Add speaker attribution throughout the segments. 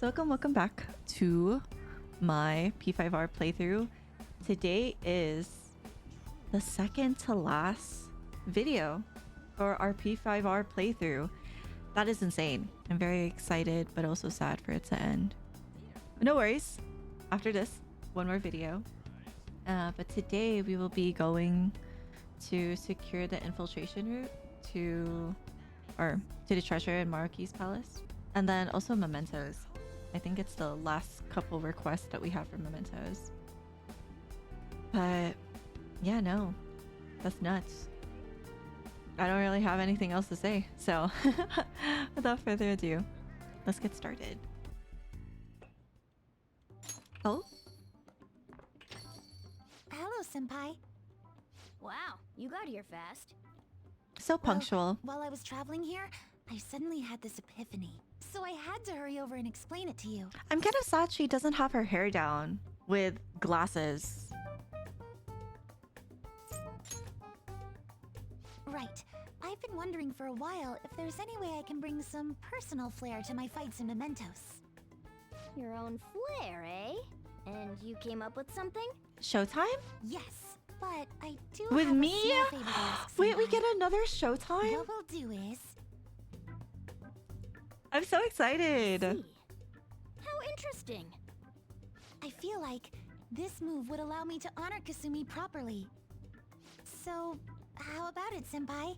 Speaker 1: So welcome back to my P5R playthrough. Today is the second to last video for our P5R playthrough. That is insane. I'm very excited, but also sad for it to end. But no worries. After this, one more video. But today we will be going to secure the infiltration route to the treasure in Maruki's palace. And then also Mementos. I think it's the last couple requests that we have for Mementos. But yeah, no, that's nuts. I don't really have anything else to say. So without further ado, let's get started. Oh?
Speaker 2: Hello, Senpai.
Speaker 3: Wow, you got here fast.
Speaker 1: So punctual.
Speaker 2: While I was traveling here, I suddenly had this epiphany. So I had to hurry over and explain it to you.
Speaker 1: I'm kind of sad she doesn't have her hair down with glasses.
Speaker 2: Right. I've been wondering for a while if there's any way I can bring some personal flair to my fights in Mementos.
Speaker 3: Your own flair, eh? And you came up with something?
Speaker 1: Showtime?
Speaker 2: Yes, but I do
Speaker 1: With
Speaker 2: have
Speaker 1: me?
Speaker 2: a small favor to ask,
Speaker 1: Wait, we
Speaker 2: Senpai.
Speaker 1: get another showtime?
Speaker 2: What we'll do is...
Speaker 1: I'm so excited.
Speaker 3: See. How interesting.
Speaker 2: I feel like this move would allow me to honor Kasumi properly. So, how about it, Senpai?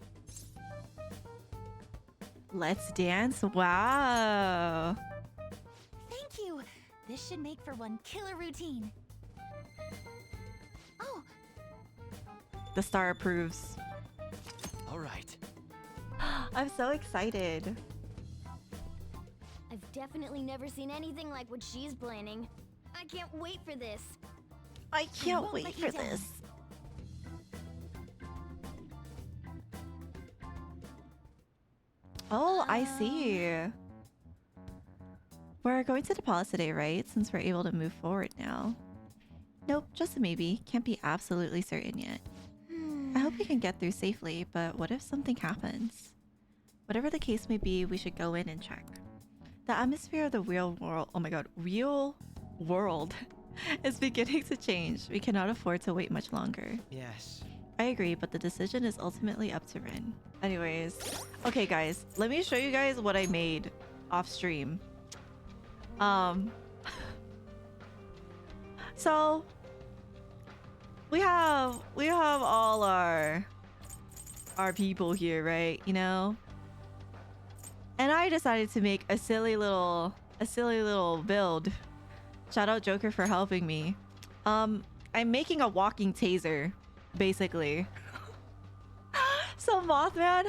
Speaker 1: Let's dance. Wow.
Speaker 2: Thank you! This should make for one killer routine. Oh,
Speaker 1: The star approves.
Speaker 4: All right.
Speaker 1: I'm so excited.
Speaker 3: I've definitely never seen anything like what she's planning. I can't wait for this.
Speaker 1: I can't
Speaker 2: won't
Speaker 1: wait
Speaker 2: let you
Speaker 1: for
Speaker 2: down.
Speaker 1: this. Oh, I see. We're going to the palace today, right? Since we're able to move forward now. Nope, just a maybe. Can't be absolutely certain yet. I hope we can get through safely, but what if something happens? Whatever the case may be, we should go in and check. The atmosphere of the real world, oh my god, real world is beginning to change. We cannot afford to wait much longer.
Speaker 4: Yes.
Speaker 1: I agree, but the decision is ultimately up to Rin. Anyways, okay guys, let me show you guys what I made off stream. So we have all our people here, right? You know? And I decided to make a silly little build. Shout out Joker for helping me. I'm making a walking taser, basically. So Mothman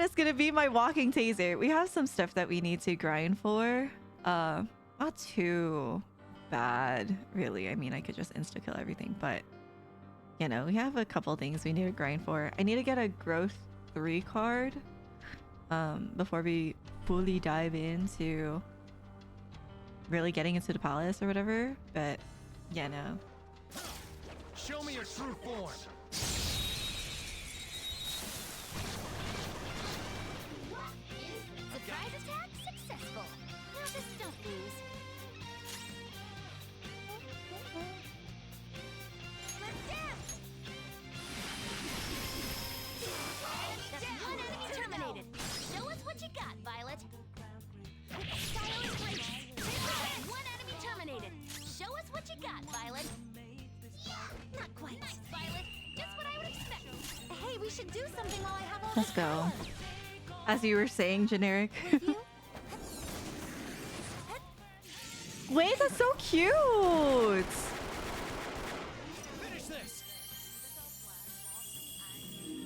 Speaker 1: is gonna be my walking taser. We have some stuff that we need to grind for. Not too bad, really. I mean, I could just insta-kill everything, but you know, we have a couple things we need to grind for. I need to get a growth 3 card before we fully dive into really getting into the palace or whatever. But yeah, no.
Speaker 4: Show me your true form.
Speaker 3: Surprise attack successful. Now just don't lose. Let's dance! That's one enemy terminated. Show us what you got, Violet. Stylish break. One enemy terminated. Show us what you got, Violet.
Speaker 2: not quite.
Speaker 3: Nice, Violet. Just what I would expect.
Speaker 2: Hey, we should do something while I have all
Speaker 1: Let's
Speaker 2: this
Speaker 1: go.
Speaker 2: power.
Speaker 1: As you were saying, generic.
Speaker 2: With you?
Speaker 1: Wait, that's so cute.
Speaker 4: Finish this.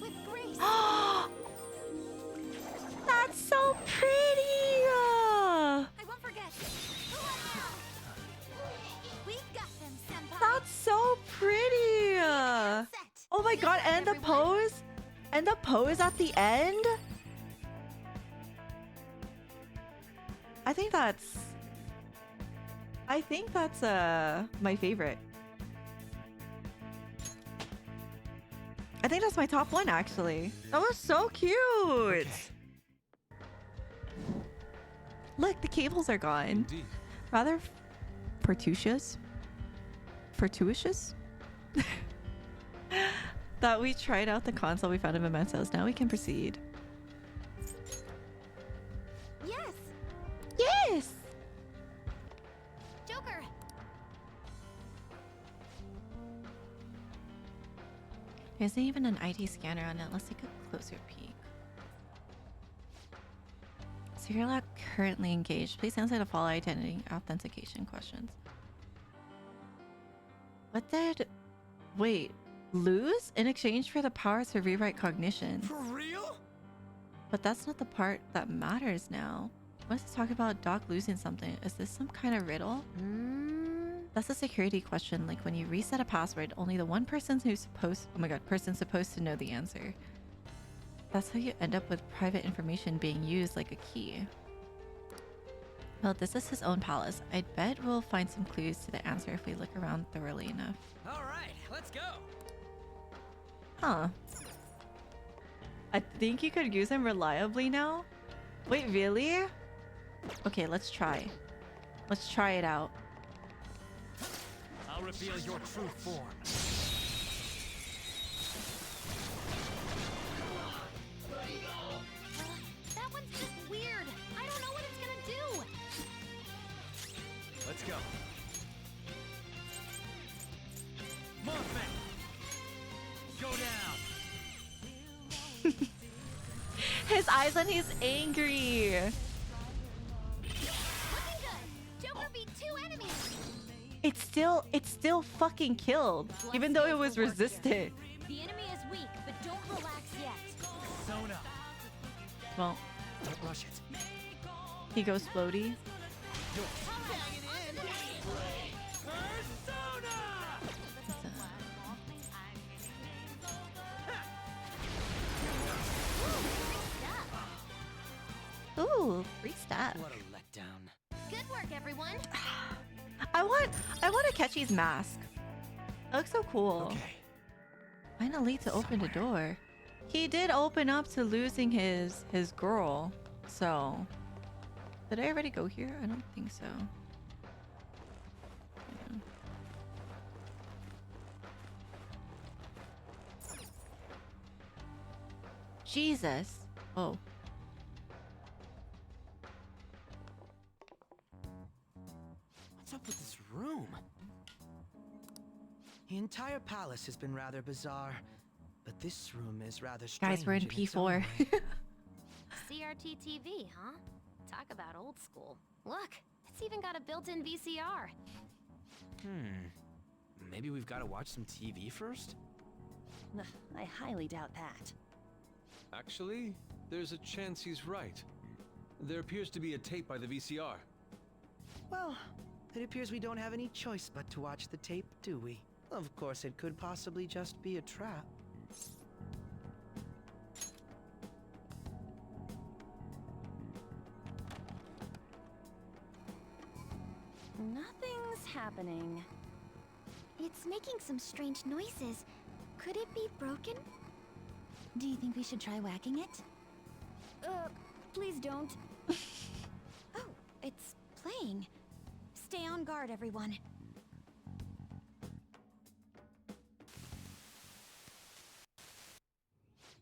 Speaker 2: With grace.
Speaker 1: That's so pretty.
Speaker 2: I won't forget. We got them, Senpai.
Speaker 1: That's so pretty.
Speaker 2: Set.
Speaker 1: Oh my
Speaker 2: Good
Speaker 1: god,
Speaker 2: luck,
Speaker 1: and the
Speaker 2: everyone.
Speaker 1: pose? And the pose at the end? I think that's my favorite. I think that's my top one, actually. That was so cute.
Speaker 4: Okay.
Speaker 1: Look, the cables are gone.
Speaker 4: Indeed.
Speaker 1: Rather fortuitous. Fortuitous? That we tried out the console we found in Mementos. Now we can proceed.
Speaker 2: Yes!
Speaker 1: Yes!
Speaker 3: Joker!
Speaker 1: There isn't even an ID scanner on it. Let's take a closer peek. Secure lock currently engaged. Please answer the following identity authentication questions. What did... Wait. Lose? In exchange for the power to rewrite cognition.
Speaker 4: For real?
Speaker 1: But that's not the part that matters now. What is it talking about Doc losing something? Is this some kind of riddle? That's a security question. Like when you reset a password, only the one person who's supposed... Oh my god, person's supposed to know the answer. That's how you end up with private information being used like a key. Well, this is his own palace. I'd bet we'll find some clues to the answer if we look around thoroughly enough.
Speaker 4: All right, let's go.
Speaker 1: Huh. I think you could use him reliably now? Wait, really? Okay, let's try. Let's try it out.
Speaker 4: I'll reveal your true form.
Speaker 3: That one's just weird. I don't know what it's gonna do.
Speaker 4: Let's go. Mothman! Go down!
Speaker 1: His eyes when he's angry.
Speaker 3: Looking good. Joker beat 2 enemies.
Speaker 1: It's still fucking killed, even though it was resistant.
Speaker 3: The enemy is weak, but don't relax yet.
Speaker 4: Zone up.
Speaker 1: Well,
Speaker 4: Don't rush it.
Speaker 1: he goes floaty. Ooh, free stuff.
Speaker 4: What a letdown.
Speaker 3: Good work, everyone.
Speaker 1: I want Akechi's mask. It looks so cool.
Speaker 4: Okay.
Speaker 1: Finally to open the door. He did open up to losing his girl. So did I already go here? I don't think so. Yeah. Jesus. Oh.
Speaker 5: What's up with this room? The entire palace has been rather bizarre, but this room is rather strange.
Speaker 1: Guys, we're in
Speaker 5: its own
Speaker 1: P4.
Speaker 5: way.
Speaker 3: CRT TV, huh? Talk about old school. Look, it's even got a built-in VCR.
Speaker 4: Maybe we've got to watch some TV first?
Speaker 6: I highly doubt that.
Speaker 7: Actually, there's a chance he's right. There appears to be a tape by the VCR.
Speaker 5: Well, it appears we don't have any choice but to watch the tape, do we? Of course, it could possibly just be a trap.
Speaker 6: Nothing's happening.
Speaker 2: It's making some strange noises. Could it be broken? Do you think we should try whacking it? Please don't. Oh, it's playing. Stay on guard, everyone.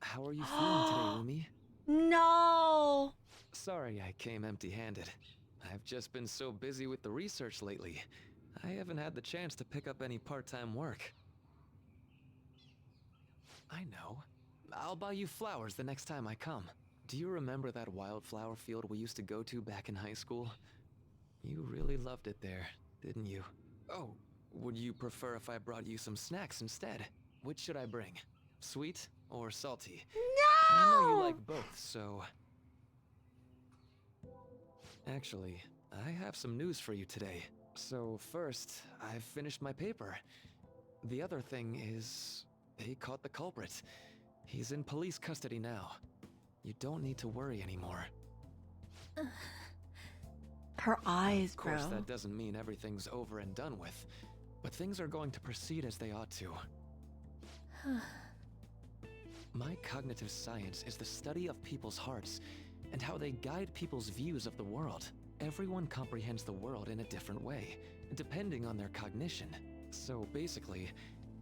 Speaker 8: How are you feeling today, Rumi?
Speaker 1: No.
Speaker 8: Sorry I came empty-handed. I've just been so busy with the research lately. I haven't had the chance to pick up any part-time work. I know. I'll buy you flowers the next time I come. Do you remember that wildflower field we used to go to back in high school? You really loved it there, didn't you? Oh, would you prefer if I brought you some snacks instead? Which should I bring? Sweet or salty?
Speaker 1: No.
Speaker 8: I know you like both, so... Actually, I have some news for you today. So first, I've finished my paper. The other thing is, they caught the culprit. He's in police custody now. You don't need to worry anymore.
Speaker 1: Her eyes,
Speaker 8: Of course,
Speaker 1: bro.
Speaker 8: that doesn't mean everything's over and done with, but things are going to proceed as they ought to. My cognitive science is the study of people's hearts and how they guide people's views of the world. everyone comprehends the world in a different way, depending on their cognition. So basically,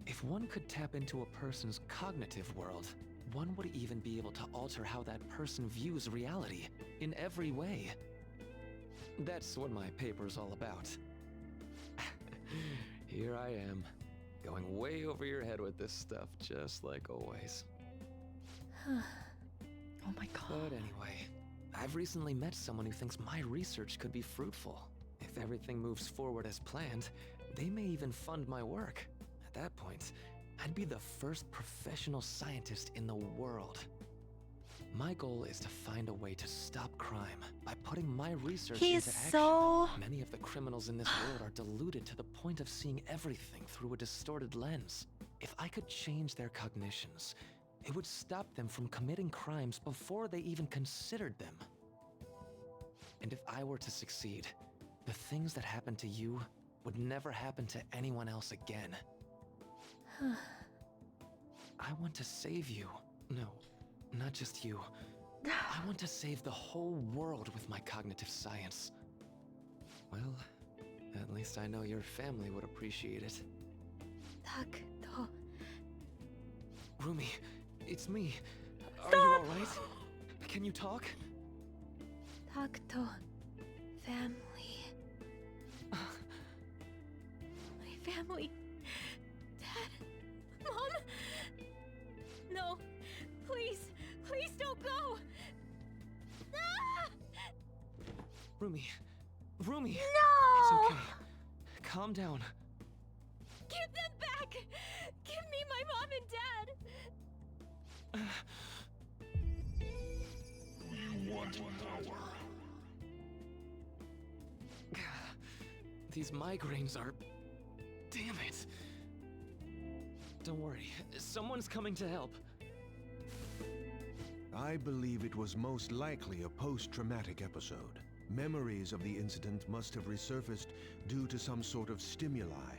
Speaker 8: if one could tap into a person's cognitive world, one would even be able to alter how that person views reality in every way. That's what my paper's all about. Here I am, going way over your head with this stuff, just like always.
Speaker 1: Oh my god.
Speaker 8: But anyway, I've recently met someone who thinks my research could be fruitful. If everything moves forward as planned, they may even fund my work. At that point, I'd be the first professional scientist in the world. My goal is to find a way to stop crime by putting my research
Speaker 1: He's
Speaker 8: into action.
Speaker 1: so...
Speaker 8: Many of the criminals in this world are deluded to the point of seeing everything through a distorted lens. If I could change their cognitions, it would stop them from committing crimes before they even considered them. And if I were to succeed, the things that happened to you would never happen to anyone else again. I want to save you. No, not just you. I want to save the whole world with my cognitive science. Well, at least I know your family would appreciate it.
Speaker 2: Takuto.
Speaker 8: Rumi, it's me. Are you alright? Can you talk?
Speaker 2: Takuto. Family. My family. Dad. Mom. No. Please. Please don't go. Ah!
Speaker 8: Rumi. Rumi!
Speaker 1: No!
Speaker 8: It's okay. Calm down.
Speaker 2: Give them back. Give me my mom and dad.
Speaker 9: You want power.
Speaker 8: These migraines are... Damn it. Don't worry. Someone's coming to help.
Speaker 9: I believe it was most likely a post-traumatic episode. Memories of the incident must have resurfaced due to some sort of stimuli,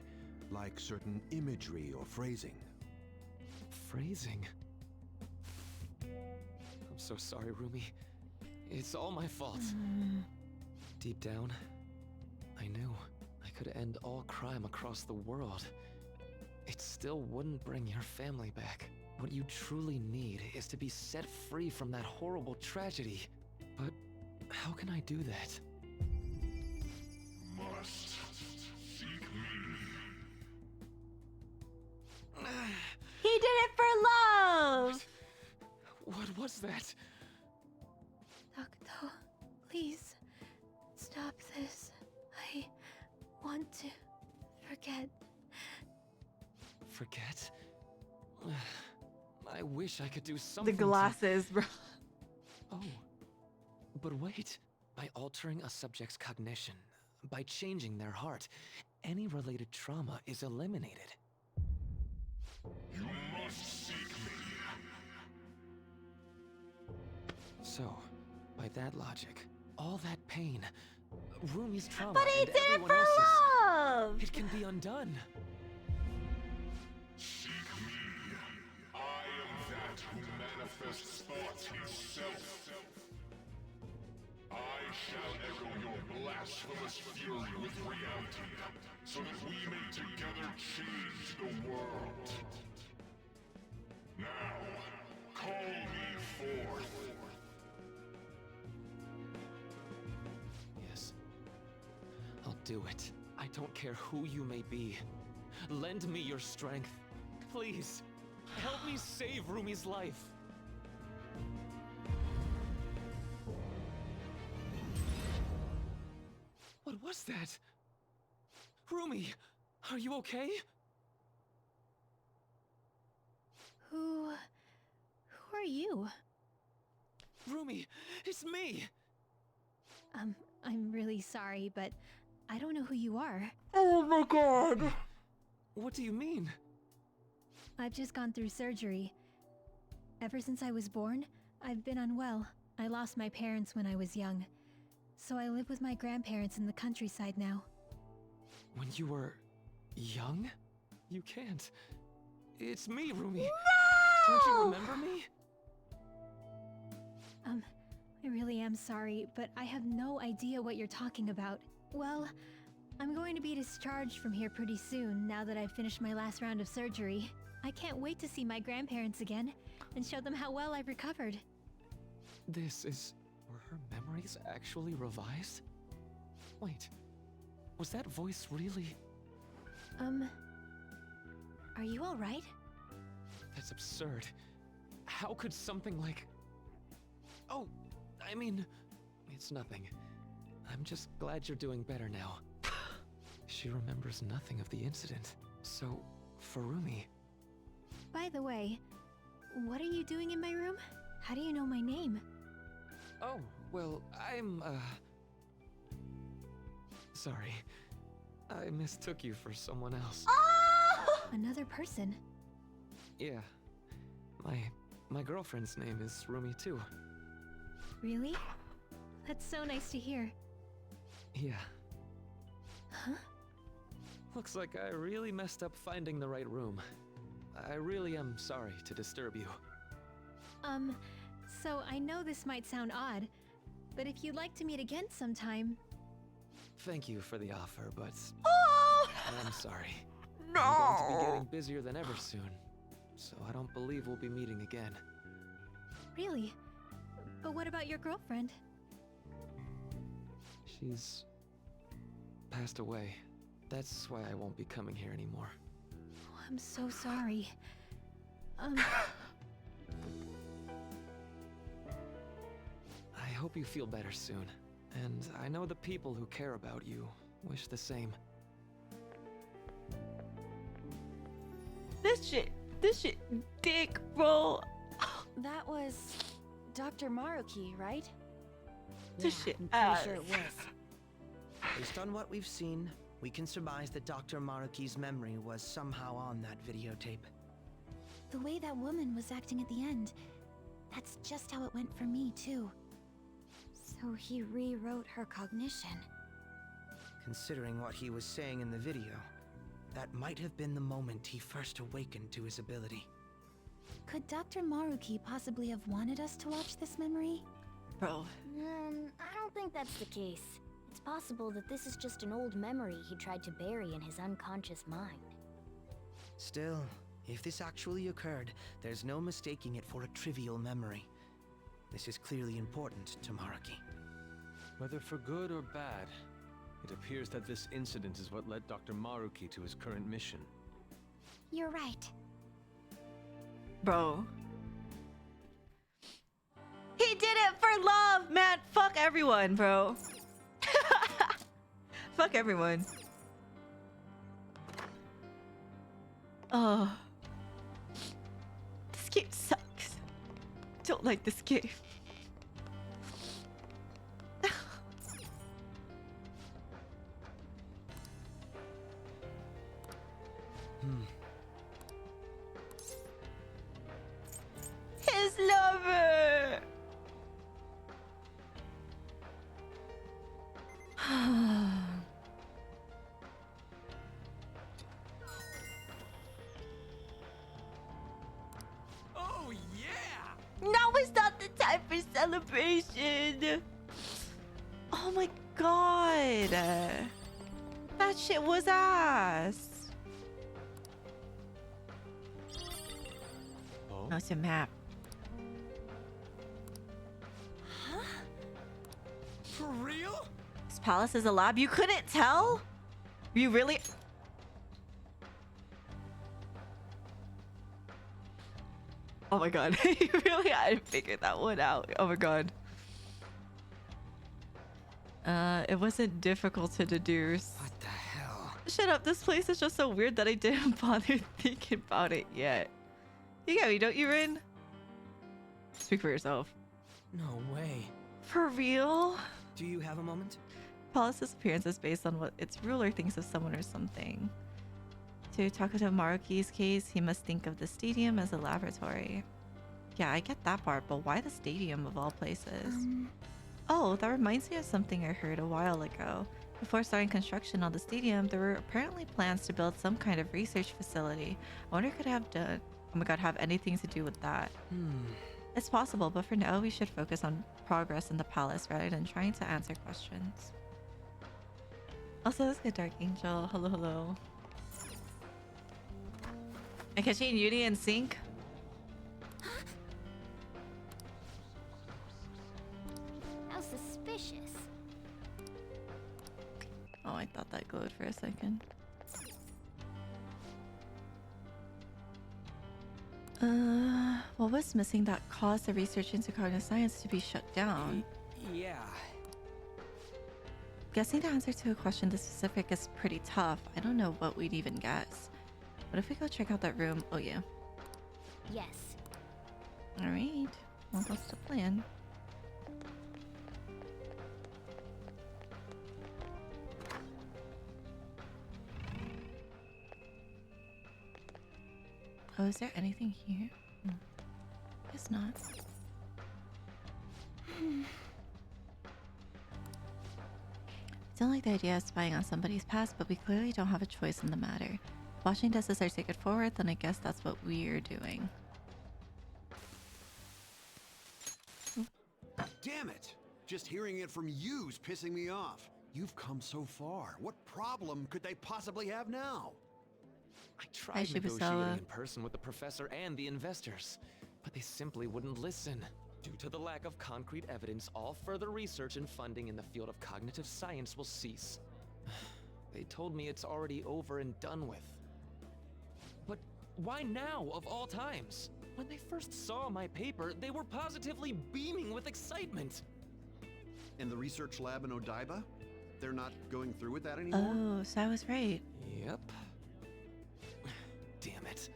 Speaker 9: like certain imagery or phrasing.
Speaker 8: Phrasing? I'm so sorry, Rumi. It's all my fault. Deep down, I knew I could end all crime across the world. It still wouldn't bring your family back. What you truly need is to be set free from that horrible tragedy. But how can I do that?
Speaker 9: Must seek me.
Speaker 1: He did it for love!
Speaker 8: What was that?
Speaker 2: Takuto, please. Stop this. I want to forget.
Speaker 8: Forget? I wish I could do
Speaker 1: The
Speaker 8: something
Speaker 1: glasses, bro.
Speaker 8: Oh. But wait. By altering a subject's cognition, by changing their heart, any related trauma is eliminated.
Speaker 9: You must seek me.
Speaker 8: So, by that logic, all that pain, Rumi's trauma,
Speaker 1: But he
Speaker 8: and
Speaker 1: did it
Speaker 8: everyone
Speaker 1: for
Speaker 8: else's,
Speaker 1: love!
Speaker 8: it can be undone.
Speaker 9: Seek me. I am that who manifests thoughts himself. I shall echo your blasphemous fury with reality, so that we may together change the world. Now, call me forth.
Speaker 8: Yes. I'll do it. I don't care who you may be. Lend me your strength. Please. Help me save Rumi's life. What was that? Rumi, are you okay?
Speaker 2: Who are you?
Speaker 8: Rumi, it's me!
Speaker 2: I'm really sorry, but I don't know who you are.
Speaker 1: Oh my god!
Speaker 8: What do you mean?
Speaker 2: I've just gone through surgery. Ever since I was born, I've been unwell. I lost my parents when I was young, so I live with my grandparents in the countryside now.
Speaker 8: When you were young? You can't. It's me, Rumi.
Speaker 1: No!
Speaker 8: Don't you remember me?
Speaker 10: I really am sorry, but I have no idea what you're talking about. Well, I'm going to be discharged from here pretty soon now that I've finished my last round of surgery. I can't wait to see my grandparents again and show them how well I've recovered.
Speaker 8: This is... Were her memories actually revised? Wait, was that voice really...
Speaker 10: Are you alright?
Speaker 8: That's absurd. How could something like... Oh, I mean, it's nothing. I'm just glad you're doing better now. She remembers nothing of the incident. So, Furumi...
Speaker 10: By the way, what are you doing in my room? How do you know my name?
Speaker 8: Oh, well, I'm, sorry. I mistook you for someone else.
Speaker 10: Another person?
Speaker 8: Yeah. My girlfriend's name is Rumi too.
Speaker 10: Really? That's so nice to hear.
Speaker 8: Yeah.
Speaker 10: Huh?
Speaker 8: Looks like I really messed up finding the right room. I really am sorry to disturb you.
Speaker 10: So I know this might sound odd, but if you'd like to meet again sometime...
Speaker 8: Thank you for the offer, but
Speaker 1: Oh!
Speaker 8: I'm sorry.
Speaker 1: No!
Speaker 8: I'm going to be getting busier than ever soon, so I don't believe we'll be meeting again.
Speaker 10: Really? But what about your girlfriend?
Speaker 8: She's passed away. That's why I won't be coming here anymore.
Speaker 10: Oh, I'm so sorry.
Speaker 8: I hope you feel better soon. And I know the people who care about you wish the same.
Speaker 1: This shit dick, bro.
Speaker 6: That was Dr. Maruki, right?
Speaker 1: This shit
Speaker 6: I'm
Speaker 1: ass.
Speaker 6: pretty sure it was.
Speaker 5: Based on what we've seen, we can surmise that Dr. Maruki's memory was somehow on that videotape.
Speaker 2: The way that woman was acting at the end, that's just how it went for me, too. So he rewrote her cognition.
Speaker 5: Considering what he was saying in the video, that might have been the moment he first awakened to his ability.
Speaker 2: Could Dr. Maruki possibly have wanted us to watch this memory?
Speaker 1: Bro.
Speaker 3: I don't think that's the case. It's possible that this is just an old memory he tried to bury in his unconscious mind.
Speaker 5: Still, if this actually occurred, there's no mistaking it for a trivial memory. This is clearly important to Maruki.
Speaker 7: Whether for good or bad, it appears that this incident is what led Dr. Maruki to his current mission.
Speaker 2: You're right.
Speaker 1: Bro. He did it for love, man. Fuck everyone, bro. Fuck everyone. Oh. This game sucks. Don't like this game. His lover.
Speaker 4: Oh, yeah!
Speaker 1: Now is not the time for celebration. Oh my god. That shit was ass.
Speaker 7: Oh?
Speaker 1: No, it's a map.
Speaker 4: For real?
Speaker 1: This palace is a lab. You couldn't tell? You really? Oh my god. You really hadn't figured that one out. Oh my god. It wasn't difficult to deduce.
Speaker 5: What the hell?
Speaker 1: Shut up. This place is just so weird that I didn't bother thinking about it yet. You get me, don't you, Rin? Speak for yourself.
Speaker 5: No way.
Speaker 1: For real?
Speaker 5: Do you have a moment?
Speaker 1: Palace's appearance is based on what its ruler thinks of someone or something. To Takuto Maruki's case, he must think of the stadium as a laboratory. Yeah, I get that part, but why the stadium of all places? Oh, that reminds me of something I heard a while ago. Before starting construction on the stadium, there were apparently plans to build some kind of research facility. I wonder if it could have done... Oh my god, have anything to do with that. It's possible, but for now, we should focus on progress in the palace rather than trying to answer questions. Also, let's get Dark Angel. Hello, hello. And Kachi and Yuri in sync.
Speaker 2: How suspicious.
Speaker 1: Oh, I thought that glowed for a second. What was missing that caused the research into cognitive science to be shut down?
Speaker 5: Yeah.
Speaker 1: Guessing the answer to a question this specific is pretty tough. I don't know what we'd even guess. What if we go check out that room? Oh yeah.
Speaker 2: Yes.
Speaker 1: Alright. Well, that's the plan. Oh, is there anything here? Guess not. I don't like the idea of spying on somebody's past, but we clearly don't have a choice in the matter. Watching this is our ticket forward, then I guess that's what we're doing.
Speaker 11: Damn it! Just hearing it from you's pissing me off. You've come so far. What problem could they possibly have now?
Speaker 8: I tried
Speaker 1: Shibusawa.
Speaker 8: negotiating in person with the professor and the investors, but they simply wouldn't listen. Due to the lack of concrete evidence, all further research and funding in the field of cognitive science will cease. They told me it's already over and done with. But why now, of all times? When they first saw my paper, they were positively beaming with excitement.
Speaker 11: And the research lab in Odaiba? They're not going through with that anymore?
Speaker 1: Oh, so I was right.
Speaker 8: Yep. Damn it.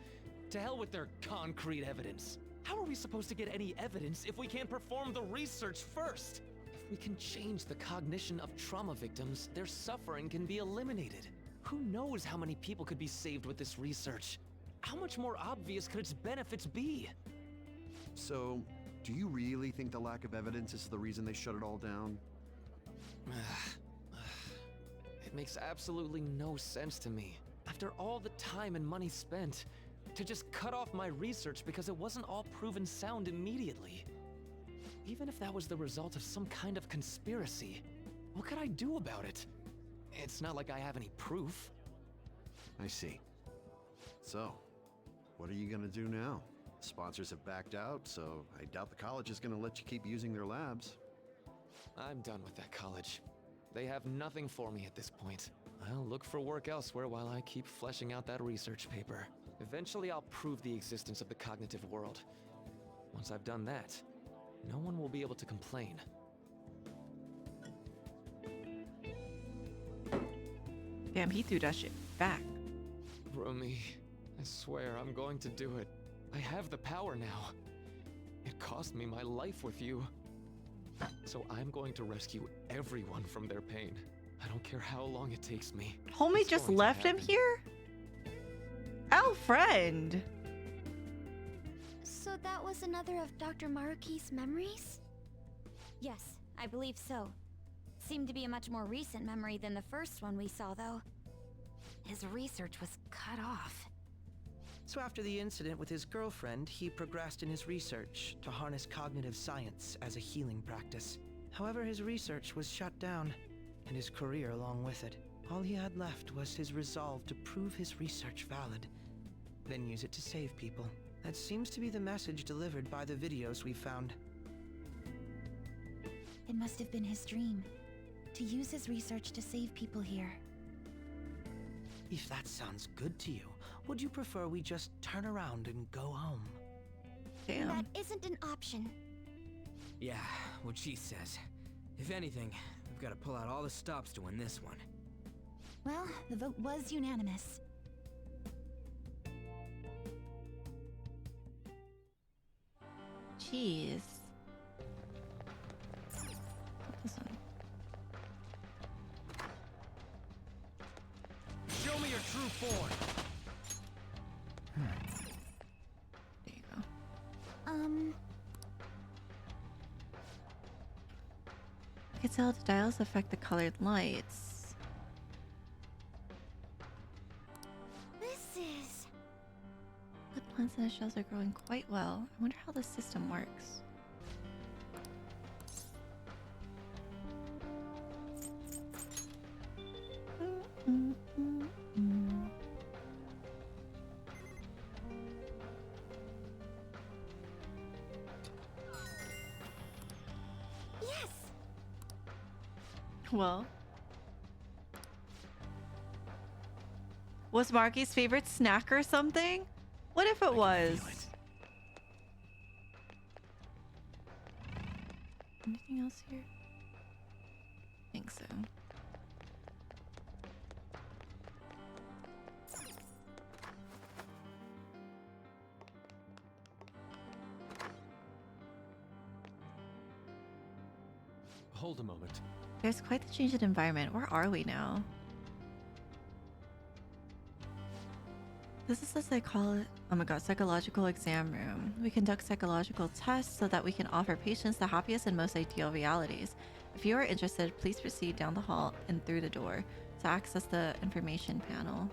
Speaker 8: To hell with their concrete evidence. How are we supposed to get any evidence if we can't perform the research first? If we can change the cognition of trauma victims, their suffering can be eliminated. Who knows how many people could be saved with this research? How much more obvious could its benefits be?
Speaker 11: So, do you really think the lack of evidence is the reason they shut it all down?
Speaker 8: It makes absolutely no sense to me. After all the time and money spent, to just cut off my research because it wasn't all proven sound immediately. Even if that was the result of some kind of conspiracy, what could I do about it? It's not like I have any proof.
Speaker 11: I see. So, what are you gonna do now? Sponsors have backed out, so I doubt the college is gonna let you keep using their labs.
Speaker 8: I'm done with that college. They have nothing for me at this point. I'll look for work elsewhere while I keep fleshing out that research paper. Eventually, I'll prove the existence of the cognitive world. Once I've done that, no one will be able to complain.
Speaker 1: Damn, he threw that shit back.
Speaker 8: Rumi, I swear I'm going to do it. I have the power now. It cost me my life with you. So I'm going to rescue everyone from their pain. I don't care how long it takes me.
Speaker 1: Homie
Speaker 8: It's
Speaker 1: just
Speaker 8: going to
Speaker 1: left him
Speaker 8: happen.
Speaker 1: here? Oh, friend.
Speaker 2: So that was another of Dr. Maruki's memories? Yes, I believe so. Seemed to be a much more recent memory than the first one we saw, though. His research was cut off.
Speaker 5: So after the incident with his girlfriend, he progressed in his research to harness cognitive science as a healing practice. However, his research was shut down, and his career along with it. All he had left was his resolve to prove his research valid, then use it to save people. That seems to be the message delivered by the videos we found.
Speaker 2: It must have been his dream, to use his research to save people here.
Speaker 5: If that sounds good to you, would you prefer we just turn around and go home?
Speaker 1: Damn.
Speaker 2: That isn't an option.
Speaker 12: Yeah, what she says. If anything, we've got to pull out all the stops to win this one.
Speaker 2: Well, the vote was unanimous.
Speaker 1: Jeez. This one.
Speaker 4: Show me your true form.
Speaker 1: There you go. I can tell the dials affect the colored lights.
Speaker 2: This is...
Speaker 1: What plants in the shells are growing quite well. I wonder how this system works.
Speaker 2: Yes!
Speaker 1: Well, was Marky's favorite snack or something? What if it was? Anything else here? I think so.
Speaker 7: Hold a moment.
Speaker 1: There's quite the change in environment. Where are we now? This is the psychological exam room. We conduct psychological tests so that we can offer patients the happiest and most ideal realities. If you are interested, please proceed down the hall and through the door to access the information panel.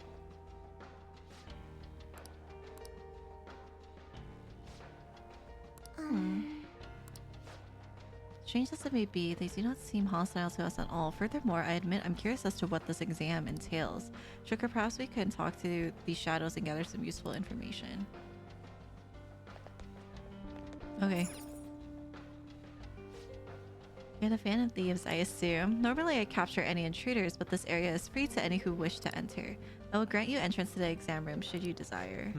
Speaker 1: Strange as it may be, they do not seem hostile to us at all. Furthermore, I admit I'm curious as to what this exam entails. Sugar, perhaps we can talk to these shadows and gather some useful information. Okay. You're the fan of thieves, I assume. Normally I capture any intruders, but this area is free to any who wish to enter. I will grant you entrance to the exam room should you desire.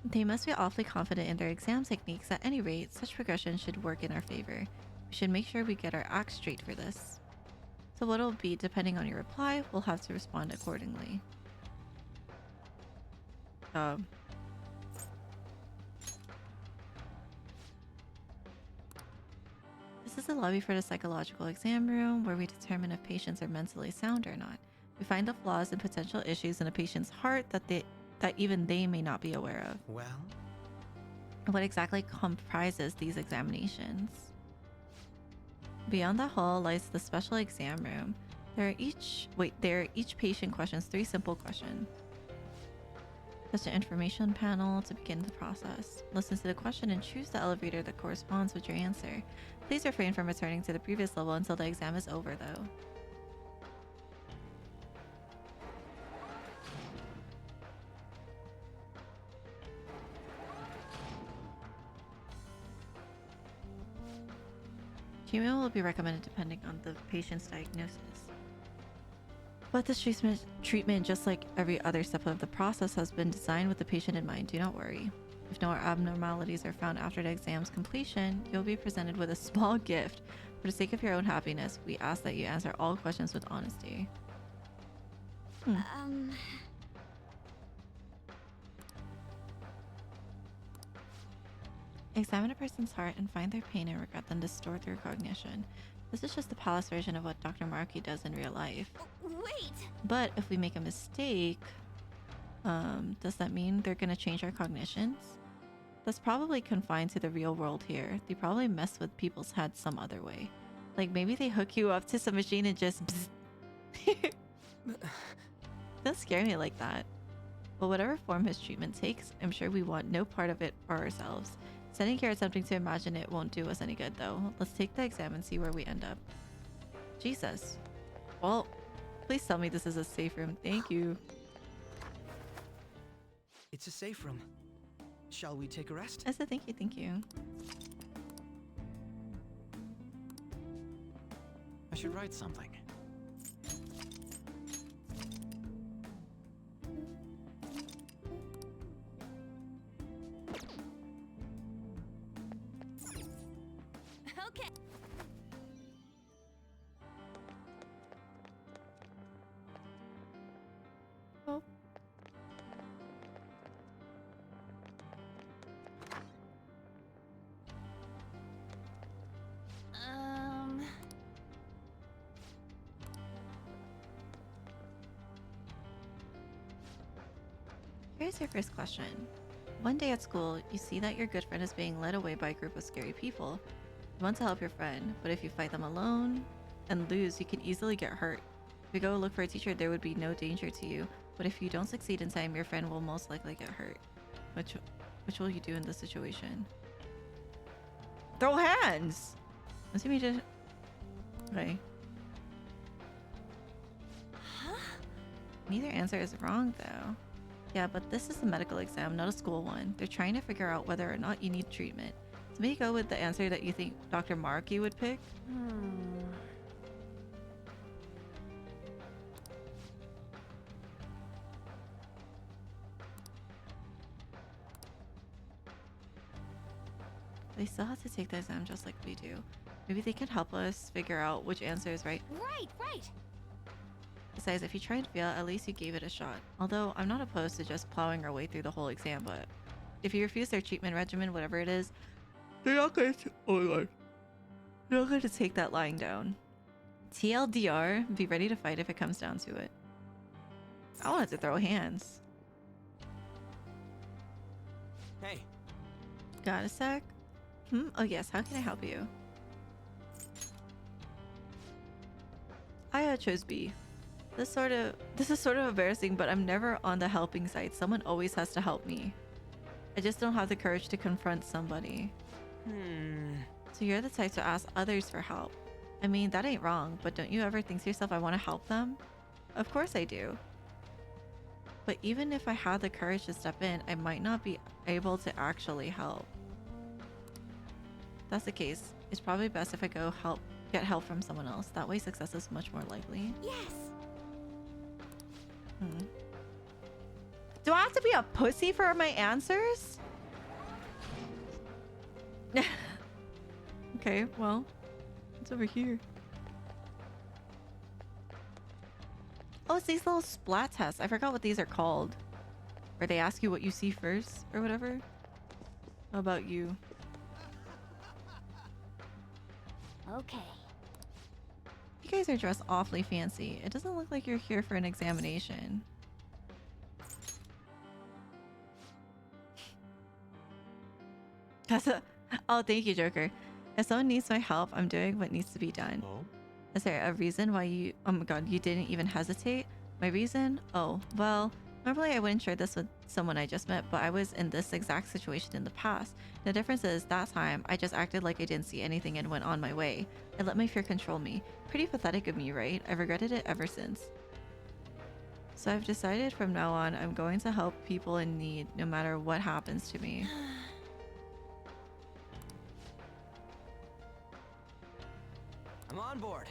Speaker 1: They must be awfully confident in their exam techniques. At any rate, such progression should work in our favor. We should make sure we get our act straight for this. So what it'll be, depending on your reply, we'll have to respond accordingly. This is the lobby for the psychological exam room, where we determine if patients are mentally sound or not. We find the flaws and potential issues in a patient's heart that even they may not be aware of.
Speaker 5: Well?
Speaker 1: What exactly comprises these examinations? Beyond the hall lies the special exam room. Each patient questions 3 simple questions. Touch the information panel to begin the process. Listen to the question and choose the elevator that corresponds with your answer. Please refrain from returning to the previous level until the exam is over, though. Treatment will be recommended depending on the patient's diagnosis. But this treatment, just like every other step of the process, has been designed with the patient in mind. Do not worry. If no abnormalities are found after the exam's completion, you'll be presented with a small gift. For the sake of your own happiness, we ask that you answer all questions with honesty. Examine a person's heart and find their pain and regret, then distort their cognition. This is just the palace version of what Dr. Maruki does in real life.
Speaker 2: Wait!
Speaker 1: But if we make a mistake, does that mean they're gonna change our cognitions? That's probably confined to the real world here. They probably mess with people's heads some other way. Like maybe they hook you up to some machine and just Don't scare me like that. But whatever form his treatment takes, I'm sure we want no part of it for ourselves. Standing here attempting to imagine it won't do us any good, though. Let's take the exam and see where we end up. Jesus. Well, please tell me this is a safe room. Thank you.
Speaker 5: It's a safe room. Shall we take a rest?
Speaker 1: I said thank you, thank you.
Speaker 11: I should write something.
Speaker 3: Okay.
Speaker 1: Oh. Here's your first question. One day at school, you see that your good friend is being led away by a group of scary people. You want to help your friend, but if you fight them alone and lose, you can easily get hurt. If you go look for a teacher, there would be no danger to you. but if you don't succeed in time, your friend will most likely get hurt. Which will you do in this situation? Throw hands! Let's see me just... Okay.
Speaker 2: Huh?
Speaker 1: Neither answer is wrong, though. Yeah, but this is a medical exam, not a school one. They're trying to figure out whether or not you need treatment. So maybe go with the answer that you think Dr. Maruki would pick. They still have to take the exam just like we do. Maybe they can help us figure out which answer is right.
Speaker 2: Right.
Speaker 1: Besides, if you try and fail, at least you gave it a shot. Although, I'm not opposed to just plowing our way through the whole exam, but if you refuse their treatment regimen, whatever it is, they're not going to... Oh my god. They're not going to take that lying down. TLDR, be ready to fight if it comes down to it. I wanted to throw hands.
Speaker 12: Hey.
Speaker 1: Got a sec? Oh yes, how can I help you? I chose B. This is sort of embarrassing, but I'm never on the helping side. Someone always has to help me. I just don't have the courage to confront somebody. So you're the type to ask others for help. I mean, that ain't wrong, but don't you ever think to yourself, I want to help them? Of course I do. But even if I had the courage to step in, I might not be able to actually help. If that's the case, it's probably best if I go get help from someone else. That way success is much more likely.
Speaker 2: Yes.
Speaker 1: Do I have to be a pussy for my answers? Okay, well, it's over here. Oh, it's these little splat tests. I forgot what these are called. Where they ask you what you see first or whatever. How about you?
Speaker 2: Okay.
Speaker 1: You guys are dressed awfully fancy. It doesn't look like you're here for an examination. Oh, thank you, Joker. If someone needs my help, I'm doing what needs to be done.
Speaker 7: Oh?
Speaker 1: Is there a reason why you... Oh my god, you didn't even hesitate? My reason? Oh, well, normally I wouldn't share this with someone I just met, but I was in this exact situation in the past. The difference is, that time, I just acted like I didn't see anything and went on my way. I let my fear control me. Pretty pathetic of me, right? I've regretted it ever since. So I've decided from now on, I'm going to help people in need, no matter what happens to me.
Speaker 12: I'm on board.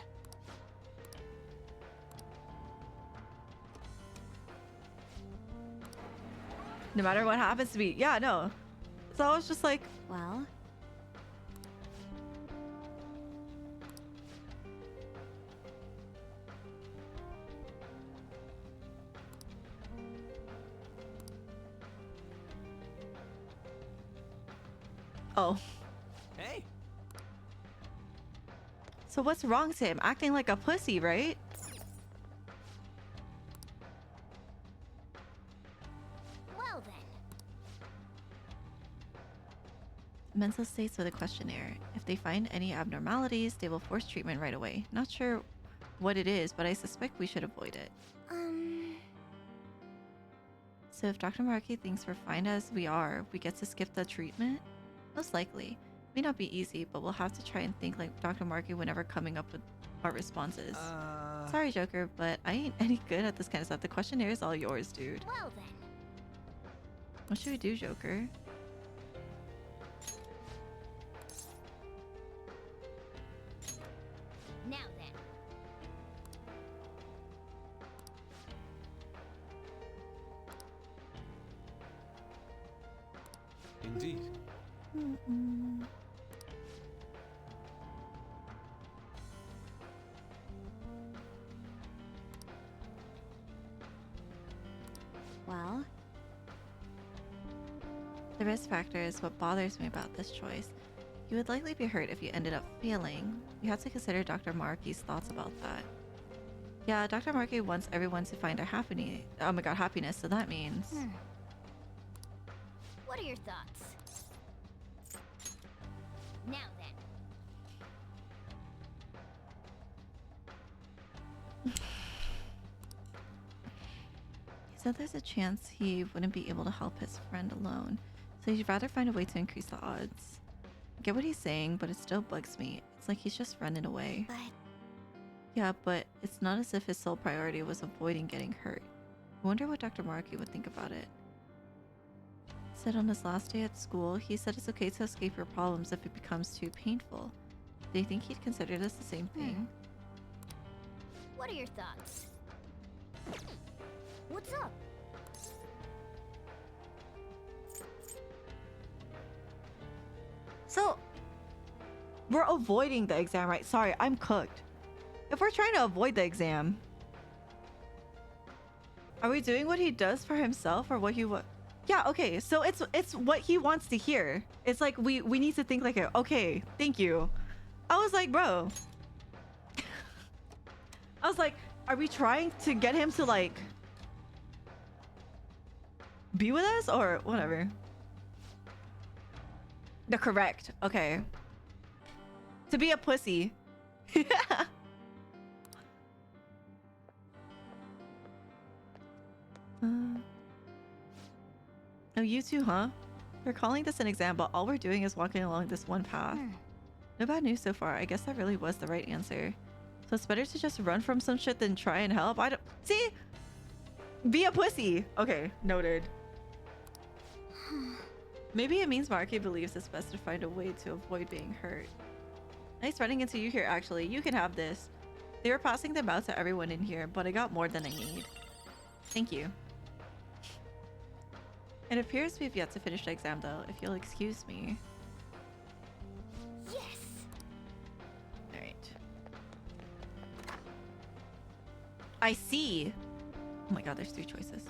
Speaker 1: No matter what happens to me. Yeah, no. So I was just like...
Speaker 2: Well...
Speaker 1: Oh.
Speaker 12: Hey.
Speaker 1: So what's wrong to him? Acting like a pussy, right?
Speaker 3: Well then.
Speaker 1: Mental states with a questionnaire. If they find any abnormalities, they will force treatment right away. Not sure what it is, but I suspect we should avoid it. So if Dr. Maruki thinks we're fine as we are, we get to skip the treatment? Most likely. May not be easy, but we'll have to try and think like Dr. Maruki whenever coming up with our responses. Sorry, Joker, but I ain't any good at this kind of stuff. The questionnaire is all yours, dude.
Speaker 3: Well then.
Speaker 1: What should we do, Joker?
Speaker 3: Now then.
Speaker 7: Indeed.
Speaker 2: Well...
Speaker 1: The risk factor is what bothers me about this choice. You would likely be hurt if you ended up failing. You have to consider Dr. Maruki's thoughts about that. Yeah, Dr. Maruki wants everyone to find their happiness, so that means...
Speaker 3: What are your thoughts? Now then.
Speaker 1: said there's a chance he wouldn't be able to help his friend alone, so he'd rather find a way to increase the odds. I get what he's saying, but it still bugs me. It's like he's just running away.
Speaker 2: But
Speaker 1: Yeah, but it's not as if his sole priority was avoiding getting hurt. I wonder what Dr. Maruki would think about it. Said on his last day at school, he said it's okay to escape your problems if it becomes too painful. Do you think he'd consider this the same thing?
Speaker 3: What are your thoughts? What's up?
Speaker 1: So, we're avoiding the exam, right? Sorry, I'm cooked. If we're trying to avoid the exam, are we doing what he does for himself or what he would? Yeah, okay. So it's what he wants to hear. It's like we need to think like, okay, thank you. I was like, bro. I was like, are we trying to get him to like be with us or whatever? The correct. Okay. To be a pussy. Oh, you too, huh? We're calling this an exam, but all we're doing is walking along this one path. No bad news so far. I guess that really was the right answer. So it's better to just run from some shit than try and help. I don't... See? Be a pussy. Okay, noted. Maybe it means Maruki believes it's best to find a way to avoid being hurt. Nice running into you here, actually. You can have this. They were passing them out to everyone in here, but I got more than I need. Thank you. It appears we've yet to finish the exam, though, if you'll excuse me.
Speaker 3: Yes.
Speaker 1: Alright. I see. Oh my god, there's 3 choices.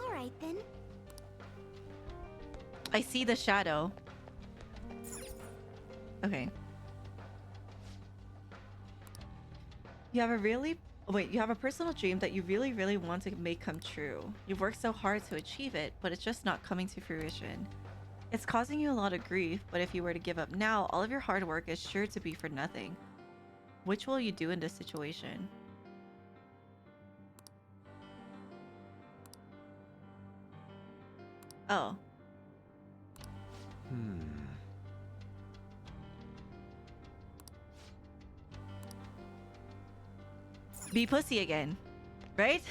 Speaker 2: all right then.
Speaker 1: I see the shadow. Okay. You have a personal dream that you really, really want to make come true. You've worked so hard to achieve it, but it's just not coming to fruition. It's causing you a lot of grief, but if you were to give up now, all of your hard work is sure to be for nothing. Which will you do in this situation? Oh. Be pussy again, right?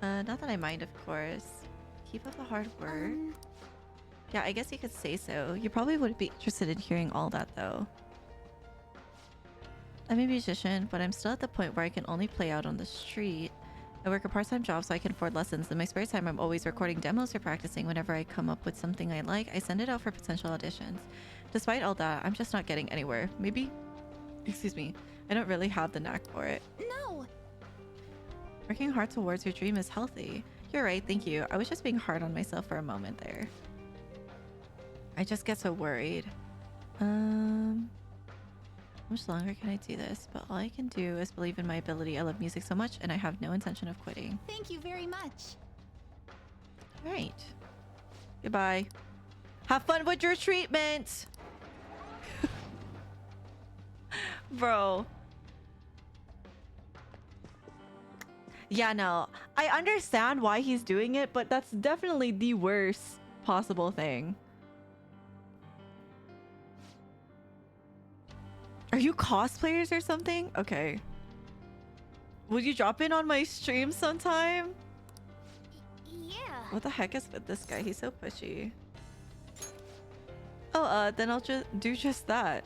Speaker 1: Not that I mind, of course. Keep up the hard work. Yeah, I guess you could say so. You probably wouldn't be interested in hearing all that, though. I'm a musician, but I'm still at the point where I can only play out on the street. I work a part-time job so I can afford lessons. In my spare time, I'm always recording demos or practicing. Whenever I come up with something I like, I send it out for potential auditions. Despite all that, I'm just not getting anywhere. Maybe, excuse me, I don't really have the knack for it.
Speaker 2: No.
Speaker 1: Working hard towards your dream is healthy. You're right, thank you. I was just being hard on myself for a moment there. I just get so worried. How much longer can I do this? But all I can do is believe in my ability. I love music so much and I have no intention of quitting.
Speaker 2: Thank you very much.
Speaker 1: Alright. Goodbye. Have fun with your treatment! Bro. Yeah, no. I understand why he's doing it, but that's definitely the worst possible thing. Are you cosplayers or something? Okay. Would you drop in on my stream sometime?
Speaker 3: Yeah.
Speaker 1: What the heck is with this guy? He's so pushy. Oh, then I'll just do just that.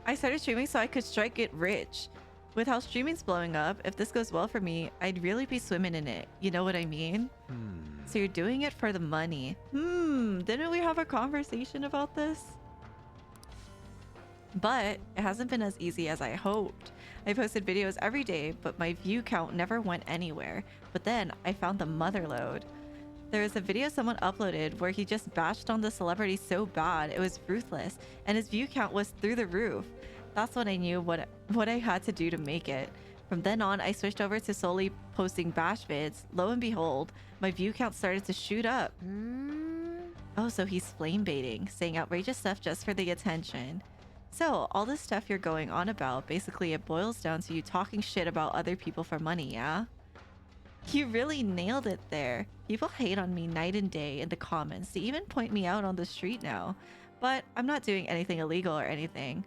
Speaker 1: I started streaming so I could strike it rich. With how streaming's blowing up, if this goes well for me, I'd really be swimming in it. You know what I mean? So you're doing it for the money. Didn't we have a conversation about this? But it hasn't been as easy as I hoped. I posted videos every day, but my view count never went anywhere. But then I found the motherlode. There was a video someone uploaded where he just bashed on the celebrity so bad it was ruthless, and his view count was through the roof. That's when I knew what I had to do to make it. From then on, I switched over to solely posting bash vids. Lo and behold, my view count started to shoot up. Oh, so he's flame baiting, saying outrageous stuff just for the attention. So, all this stuff you're going on about, basically it boils down to you talking shit about other people for money, yeah? You really nailed it there. People hate on me night and day in the comments. They even point me out on the street now. But I'm not doing anything illegal or anything.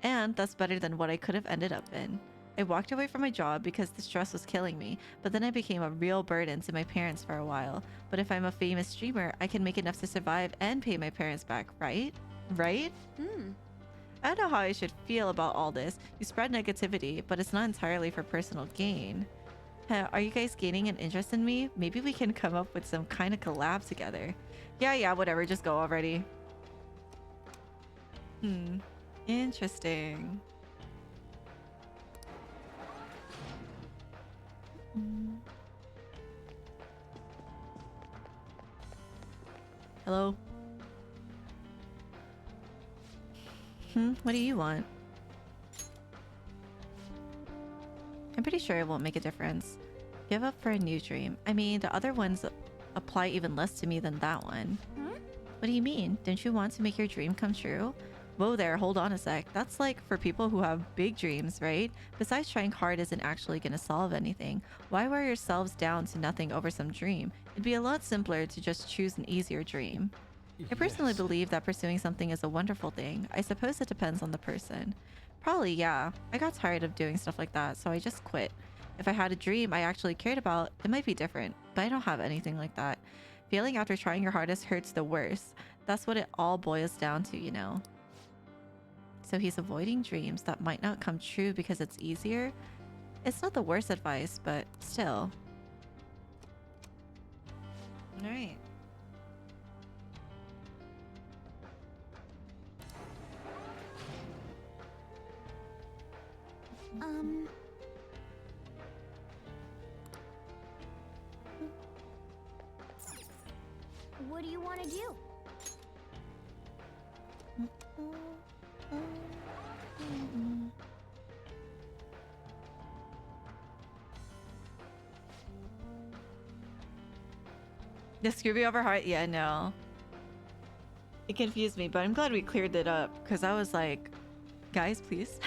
Speaker 1: And that's better than what I could have ended up in. I walked away from my job because the stress was killing me, but then I became a real burden to my parents for a while. But if I'm a famous streamer, I can make enough to survive and pay my parents back, right? Right? I don't know how I should feel about all this. You spread negativity, but it's not entirely for personal gain. Are you guys gaining an interest in me? Maybe we can come up with some kind of collab together. Yeah, whatever. Just go already. Interesting. Hello? What do you want? I'm pretty sure it won't make a difference. Give up for a new dream. I mean, the other ones apply even less to me than that one. What do you mean? Don't you want to make your dream come true? Whoa there, hold on a sec. That's like for people who have big dreams, right? Besides, trying hard isn't actually going to solve anything. Why wear yourselves down to nothing over some dream? It'd be a lot simpler to just choose an easier dream. I personally believe that pursuing something is a wonderful thing. I suppose it depends on the person. Probably, yeah. I got tired of doing stuff like that, so I just quit. If I had a dream I actually cared about, it might be different, but I don't have anything like that. Failing after trying your hardest hurts the worst. That's what it all boils down to, you know. So he's avoiding dreams that might not come true because it's easier. It's not the worst advice, but still. Alright.
Speaker 2: What do you want to do?
Speaker 1: The Scooby over heart? Yeah, no. It confused me, but I'm glad we cleared it up because I was like, guys, please.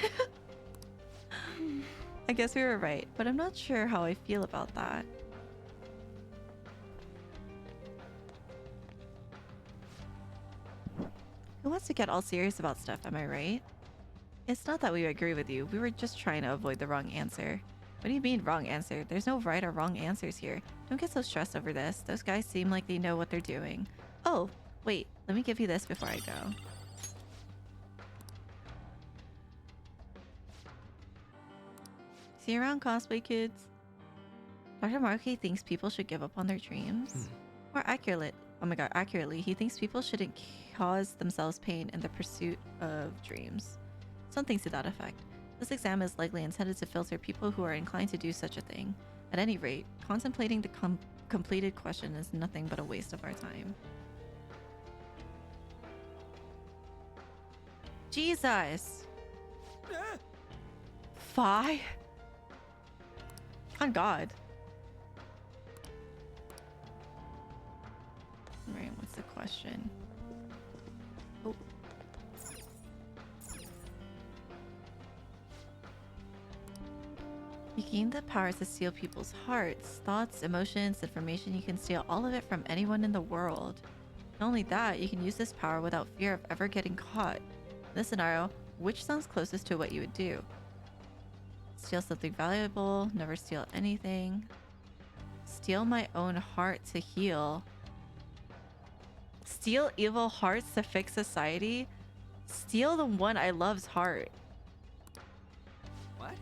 Speaker 1: I guess we were right, but I'm not sure how I feel about that. Who wants to get all serious about stuff, am I right? It's not that we agree with you, we were just trying to avoid the wrong answer. What do you mean wrong answer? There's no right or wrong answers here. Don't get so stressed over this. Those guys seem like they know what they're doing. Oh, wait, let me give you this before I go. See you around, cosplay kids. Dr. Maruki thinks people should give up on their dreams. More accurately, he thinks people shouldn't cause themselves pain in the pursuit of dreams. Something to that effect. This exam is likely intended to filter people who are inclined to do such a thing. At any rate, contemplating the completed question is nothing but a waste of our time. Jesus! 5? On God. Alright, what's the question? Oh. You gain the power to steal people's hearts, thoughts, emotions, information. You can steal all of it from anyone in the world. Not only that, you can use this power without fear of ever getting caught. In this scenario, which sounds closest to what you would do? Steal something valuable, never steal anything. Steal my own heart to heal. Steal evil hearts to fix society. Steal the one I love's heart.
Speaker 12: What?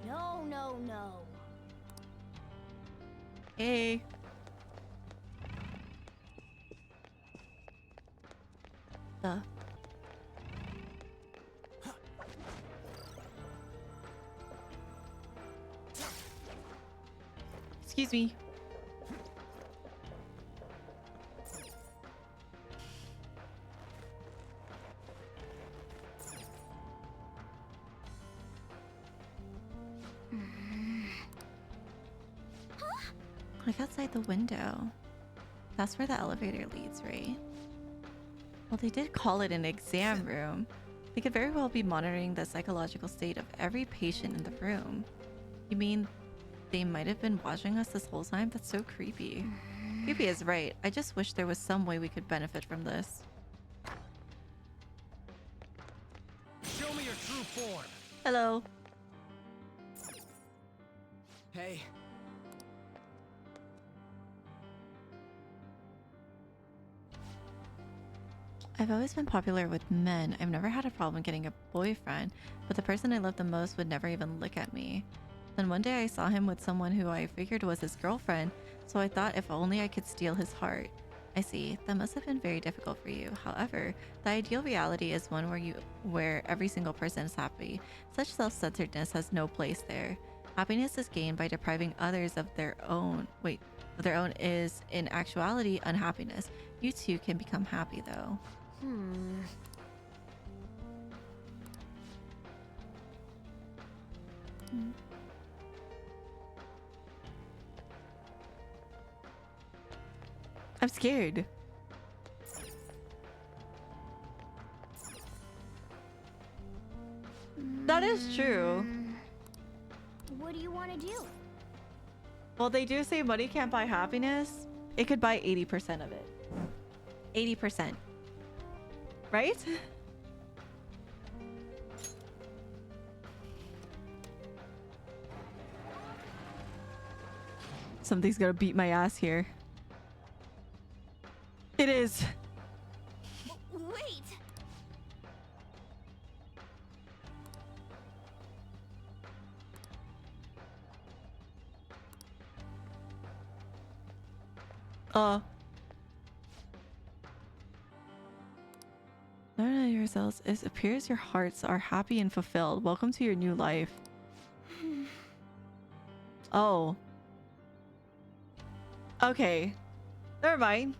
Speaker 3: No, no, no.
Speaker 1: Hey. Excuse me. Look outside the window. That's where the elevator leads, right? Well, they did call it an exam room. They could very well be monitoring the psychological state of every patient in the room. You mean they might have been watching us this whole time? That's so creepy. Creepy is right. I just wish there was some way we could benefit from this.
Speaker 4: Show me your true form.
Speaker 1: Hello.
Speaker 12: Hey.
Speaker 1: I've always been popular with men. I've never had a problem getting a boyfriend, but the person I loved the most would never even look at me. Then one day I saw him with someone who I figured was his girlfriend, so I thought if only I could steal his heart. I see, that must have been very difficult for you. However, the ideal reality is one where every single person is happy. Such self-centeredness has no place there. Happiness is gained by depriving others of their own. Their own is, in actuality, unhappiness. You too can become happy, though. I'm scared. That is true.
Speaker 2: What do you want to do?
Speaker 1: Well, they do say money can't buy happiness. It could buy 80% of it. 80%. Right? Something's gonna beat my ass here. It is.
Speaker 3: Wait!
Speaker 1: Learn of yourselves. It appears your hearts are happy and fulfilled. Welcome to your new life. Oh. Okay. Never mind.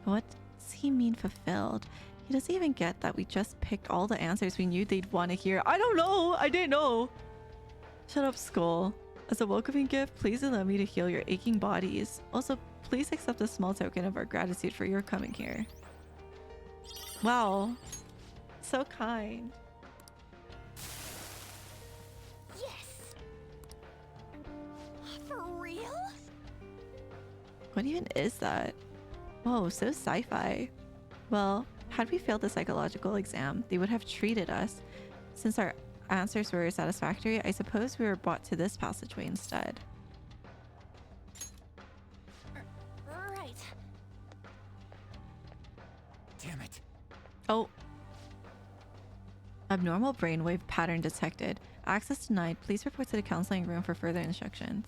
Speaker 1: What does he mean fulfilled? He doesn't even get that we just picked all the answers we knew they'd want to hear. I don't know. I didn't know. Shut up, Skull. As a welcoming gift, please allow me to heal your aching bodies. Also, please accept a small token of our gratitude for your coming here. Wow. So kind.
Speaker 3: Yes! For real?
Speaker 1: What even is that? Whoa, so sci-fi. Well, had we failed the psychological exam, they would have treated us. Since our answers were satisfactory, I suppose we were brought to this passageway instead.
Speaker 3: Right.
Speaker 12: Damn it.
Speaker 1: Oh. Abnormal brainwave pattern detected. Access denied. Please report to the counseling room for further instructions.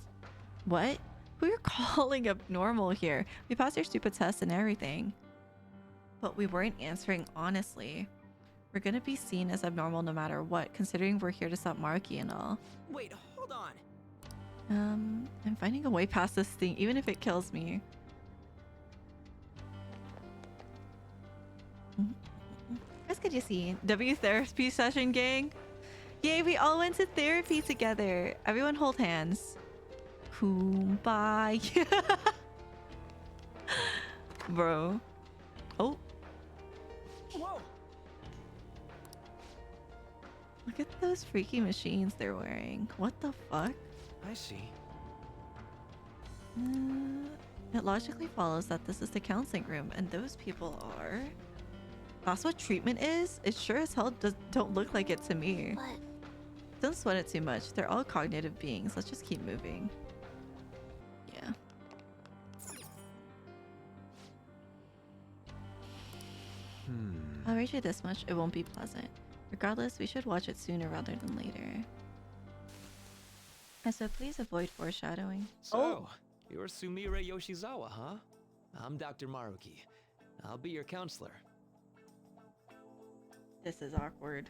Speaker 1: What? Who you're calling abnormal here? We passed your stupid test and everything. But we weren't answering honestly. We're gonna be seen as abnormal no matter what, considering we're here to stop Maruki and all.
Speaker 12: Wait, hold on.
Speaker 1: I'm finding a way past this thing, even if it kills me. What's good you see? W therapy session, gang? Yay, we all went to therapy together. Everyone hold hands. Kumbaya. Bro. Oh.
Speaker 12: Whoa.
Speaker 1: Look at those freaky machines they're wearing. What the fuck?
Speaker 5: I see.
Speaker 1: It logically follows that this is the counseling room, and those people are... That's what treatment is? It sure as hell don't look like it to me.
Speaker 2: But
Speaker 1: Don't sweat it too much. They're all cognitive beings. Let's just keep moving. Yeah. I'll rate you this much. It won't be pleasant. Regardless, we should watch it sooner rather than later. And so please avoid foreshadowing.
Speaker 8: So, you're Sumire Yoshizawa, huh? I'm Dr. Maruki. I'll be your counselor.
Speaker 1: This is awkward.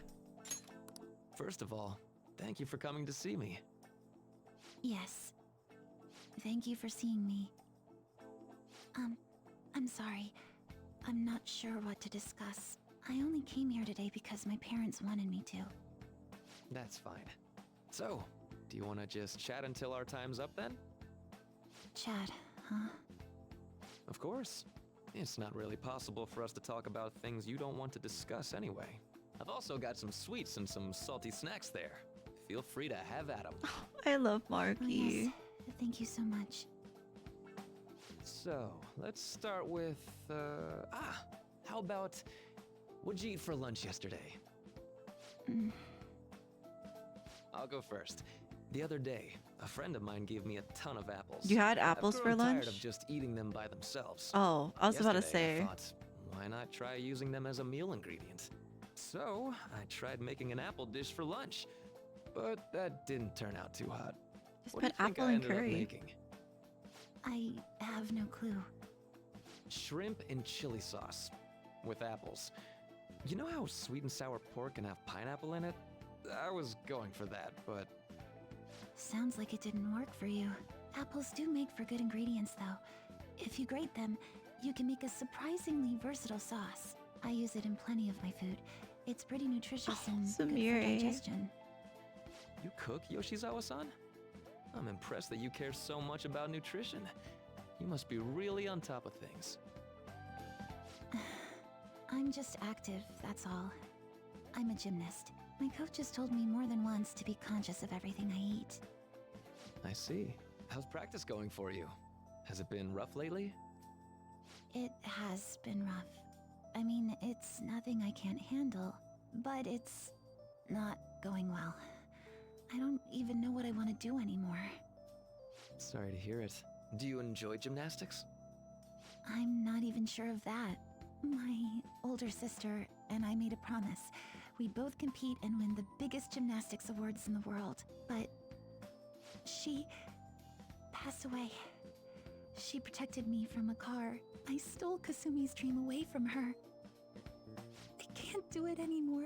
Speaker 8: First of all, thank you for coming to see me.
Speaker 2: Yes. Thank you for seeing me. I'm sorry. I'm not sure what to discuss. I only came here today because my parents wanted me to.
Speaker 8: That's fine. So, do you want to just chat until our time's up then?
Speaker 2: Chat, huh?
Speaker 8: Of course. It's not really possible for us to talk about things you don't want to discuss anyway. I've also got some sweets and some salty snacks there. Feel free to have at them.
Speaker 1: I love
Speaker 2: Oh,
Speaker 1: Maruki.
Speaker 2: yes. Thank you so much.
Speaker 8: So, let's start with, how about, what'd you eat for lunch yesterday? I'll go first. The other day, a friend of mine gave me a ton of apples.
Speaker 1: You had apples
Speaker 8: I've
Speaker 1: for
Speaker 8: grown
Speaker 1: lunch?
Speaker 8: tired of just eating them by themselves.
Speaker 1: Oh, I was about to
Speaker 8: Yesterday,
Speaker 1: say.
Speaker 8: I thought, why not try using them as a meal ingredient? So, I tried making an apple dish for lunch, but that didn't turn out too hot.
Speaker 1: Just
Speaker 8: What do
Speaker 1: put
Speaker 8: you think
Speaker 1: apple
Speaker 8: I
Speaker 1: in
Speaker 8: ended up
Speaker 1: curry.
Speaker 8: making?
Speaker 2: I have no clue.
Speaker 8: Shrimp and chili sauce with apples. You know how sweet and sour pork can have pineapple in it? I was going for that, but
Speaker 2: Sounds like it didn't work for you. Apples do make for good ingredients, though. If you grate them, you can make a surprisingly versatile sauce. I use it in plenty of my food. It's pretty nutritious and good for
Speaker 1: Samiri.
Speaker 2: digestion.
Speaker 8: you cook, Yoshizawa-san? I'm impressed that you care so much about nutrition. You must be really on top of things.
Speaker 2: I'm just active, that's all. I'm a gymnast. My coach has told me more than once to be conscious of everything I eat.
Speaker 8: I see. How's practice going for you? Has it been rough lately?
Speaker 2: It has been rough. I mean, it's nothing I can't handle, but it's not going well. I don't even know what I want to do anymore.
Speaker 8: Sorry to hear it. Do you enjoy gymnastics?
Speaker 2: I'm not even sure of that. My older sister and I made a promise. We'd both compete and win the biggest gymnastics awards in the world. But she passed away. She protected me from a car. I stole Kasumi's dream away from her. I can't do it anymore.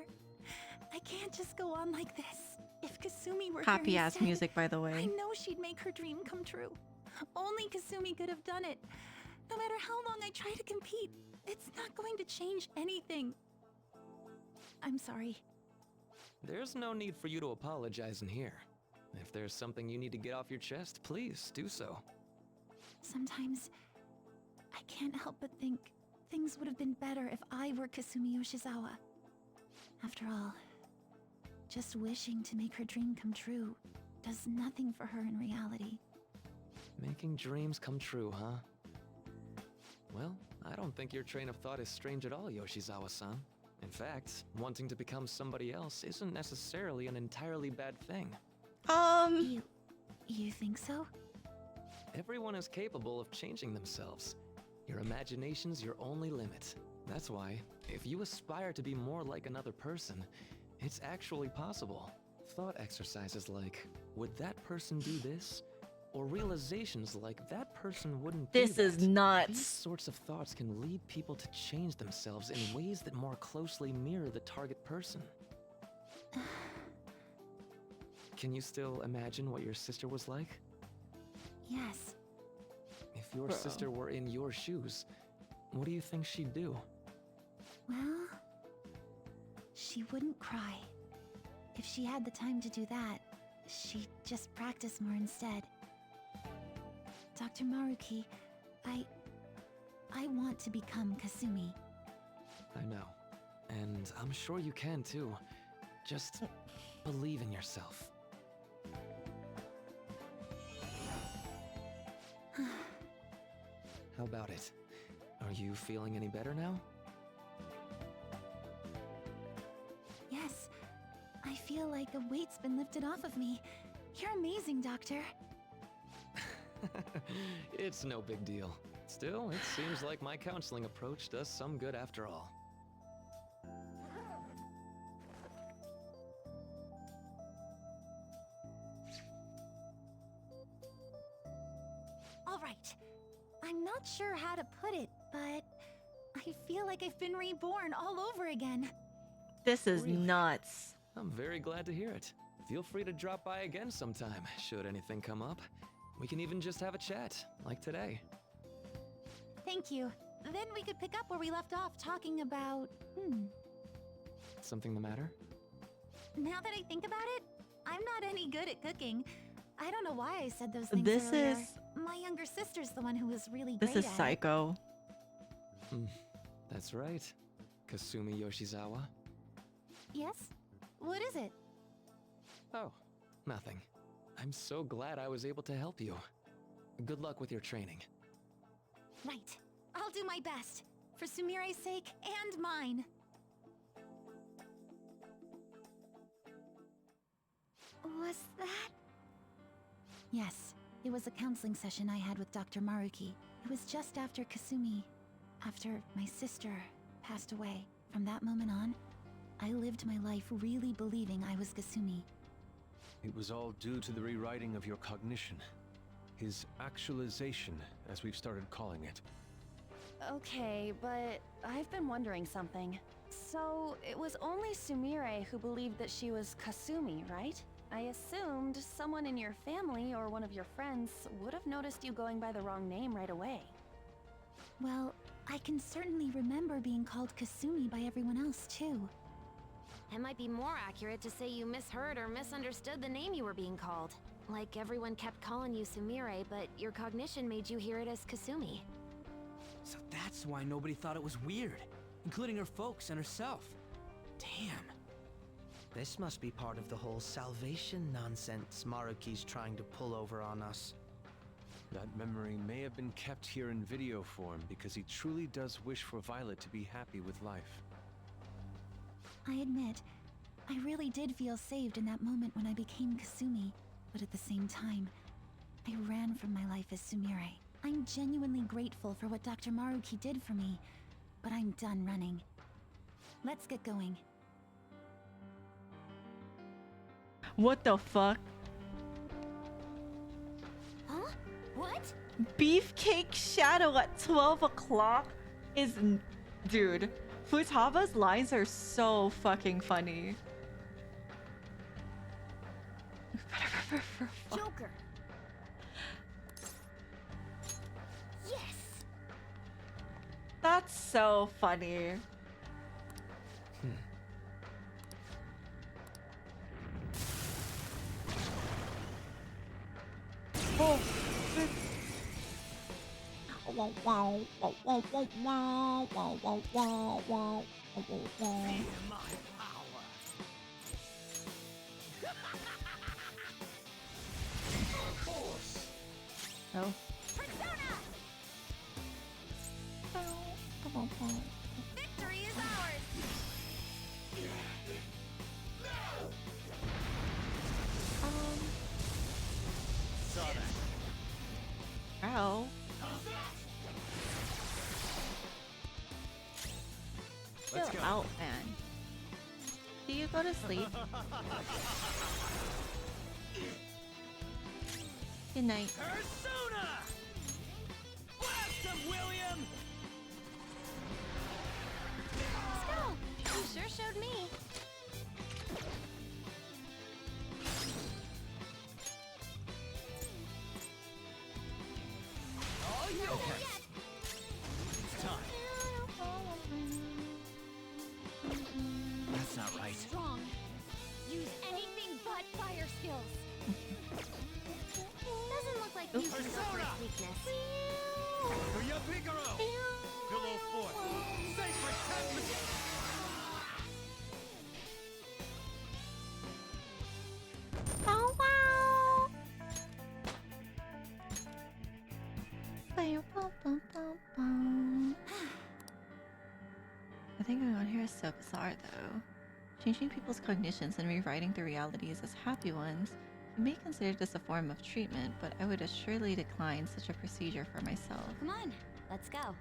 Speaker 2: I can't just go on like this. If Kasumi were
Speaker 1: Happy
Speaker 2: here
Speaker 1: ass
Speaker 2: instead,
Speaker 1: music, by the
Speaker 2: I
Speaker 1: way.
Speaker 2: know she'd make her dream come true. Only Kasumi could have done it. No matter how long I try to compete, it's not going to change anything. I'm sorry.
Speaker 8: There's no need for you to apologize in here. If there's something you need to get off your chest, please do so.
Speaker 2: Sometimes I can't help but think things would have been better if I were Kasumi Yoshizawa. After all, just wishing to make her dream come true does nothing for her in reality.
Speaker 8: Making dreams come true, huh? Well, I don't think your train of thought is strange at all, Yoshizawa-san. In fact, wanting to become somebody else isn't necessarily an entirely bad thing.
Speaker 2: You think so?
Speaker 8: Everyone is capable of changing themselves. Your imagination's your only limit. That's why, if you aspire to be more like another person, it's actually possible. Thought exercises like, would that person do this? Or realizations like, that person wouldn't do
Speaker 1: This is
Speaker 8: that.
Speaker 1: nuts.
Speaker 8: These sorts of thoughts can lead people to change themselves in ways that more closely mirror the target person. Can you still imagine what your sister was like?
Speaker 2: Yes.
Speaker 8: If your
Speaker 1: Bro.
Speaker 8: sister were in your shoes, what do you think she'd do?
Speaker 2: Well, she wouldn't cry. If she had the time to do that, she'd just practice more instead. Dr. Maruki, I want to become Kasumi.
Speaker 8: I know. And I'm sure you can too. Just believe in yourself. How about it? Are you feeling any better now?
Speaker 2: Yes, I feel like a weight's been lifted off of me. You're amazing, Doctor.
Speaker 8: It's no big deal. Still, it seems like my counseling approach does some good after all.
Speaker 2: All right. I'm not sure how to put it, but I feel like I've been reborn all over again.
Speaker 1: This is
Speaker 8: Really?
Speaker 1: nuts.
Speaker 8: I'm very glad to hear it. Feel free to drop by again sometime, should anything come up. We can even just have a chat, like today.
Speaker 2: Thank you. Then we could pick up where we left off talking about...
Speaker 8: Something the matter?
Speaker 2: Now that I think about it, I'm not any good at cooking. I don't know why I said those things
Speaker 1: This
Speaker 2: earlier.
Speaker 1: is...
Speaker 2: My younger sister's the one who was really
Speaker 1: This
Speaker 2: great
Speaker 1: is
Speaker 2: at
Speaker 1: psycho.
Speaker 8: That's right. Kasumi Yoshizawa.
Speaker 2: it. Yes? What is it?
Speaker 8: Oh, nothing. I'm so glad I was able to help you. Good luck with your training.
Speaker 2: Right. I'll do my best. For Sumire's sake and mine. Was that? Yes. It was a counseling session I had with Dr. Maruki. It was just after Kasumi... after my sister passed away. From that moment on, I lived my life really believing I was Kasumi.
Speaker 7: It was all due to the rewriting of your cognition. His actualization, as we've started calling it.
Speaker 6: Okay, but I've been wondering something. So, it was only Sumire who believed that she was Kasumi, right? I assumed someone in your family or one of your friends would have noticed you going by the wrong name right away.
Speaker 2: Well, I can certainly remember being called Kasumi by everyone else, too.
Speaker 3: It might be more accurate to say you misheard or misunderstood the name you were being called. Like everyone kept calling you Sumire, but your cognition made you hear it as Kasumi.
Speaker 12: So that's why nobody thought it was weird, including her folks and herself. Damn.
Speaker 5: This must be part of the whole salvation nonsense Maruki's trying to pull over on us.
Speaker 7: That memory may have been kept here in video form because he truly does wish for Violet to be happy with life.
Speaker 2: I admit, I really did feel saved in that moment when I became Kasumi, but at the same time, I ran from my life as Sumire. I'm genuinely grateful for what Dr. Maruki did for me, but I'm done running. Let's get going.
Speaker 1: What the fuck?
Speaker 3: Huh? What?
Speaker 1: Beefcake Shadow at 12 o'clock is... Dude, Futaba's lines are so fucking funny.
Speaker 3: Joker. Yes.
Speaker 1: That's so funny. Oh. Wow, wow, wow, wow, wow, wow, wow, wow, wow, wow, wow. Oh.
Speaker 3: Persona! Victory is ours!
Speaker 1: Ow.
Speaker 7: Let's
Speaker 1: Chill
Speaker 7: go.
Speaker 1: out, man. Do you go to sleep? Good night.
Speaker 4: Persona! Blast him, William!
Speaker 3: Let's go! You sure showed me.
Speaker 4: Oh, yeah! Okay. It's time. That's not right.
Speaker 3: Strong. Use anything but fire skills. Doesn't look like using
Speaker 4: Persona!
Speaker 3: Goku's weakness.
Speaker 4: Kuya Figaro! Pillow Fort! Sacred Temple!
Speaker 1: Bow wow. Bow, bow, bow, bow, bow. I think going on here is so bizarre, though. Changing people's cognitions and rewriting their realities as happy ones. You may consider this a form of treatment, but I would assuredly decline such a procedure for myself.
Speaker 3: Come on, let's go.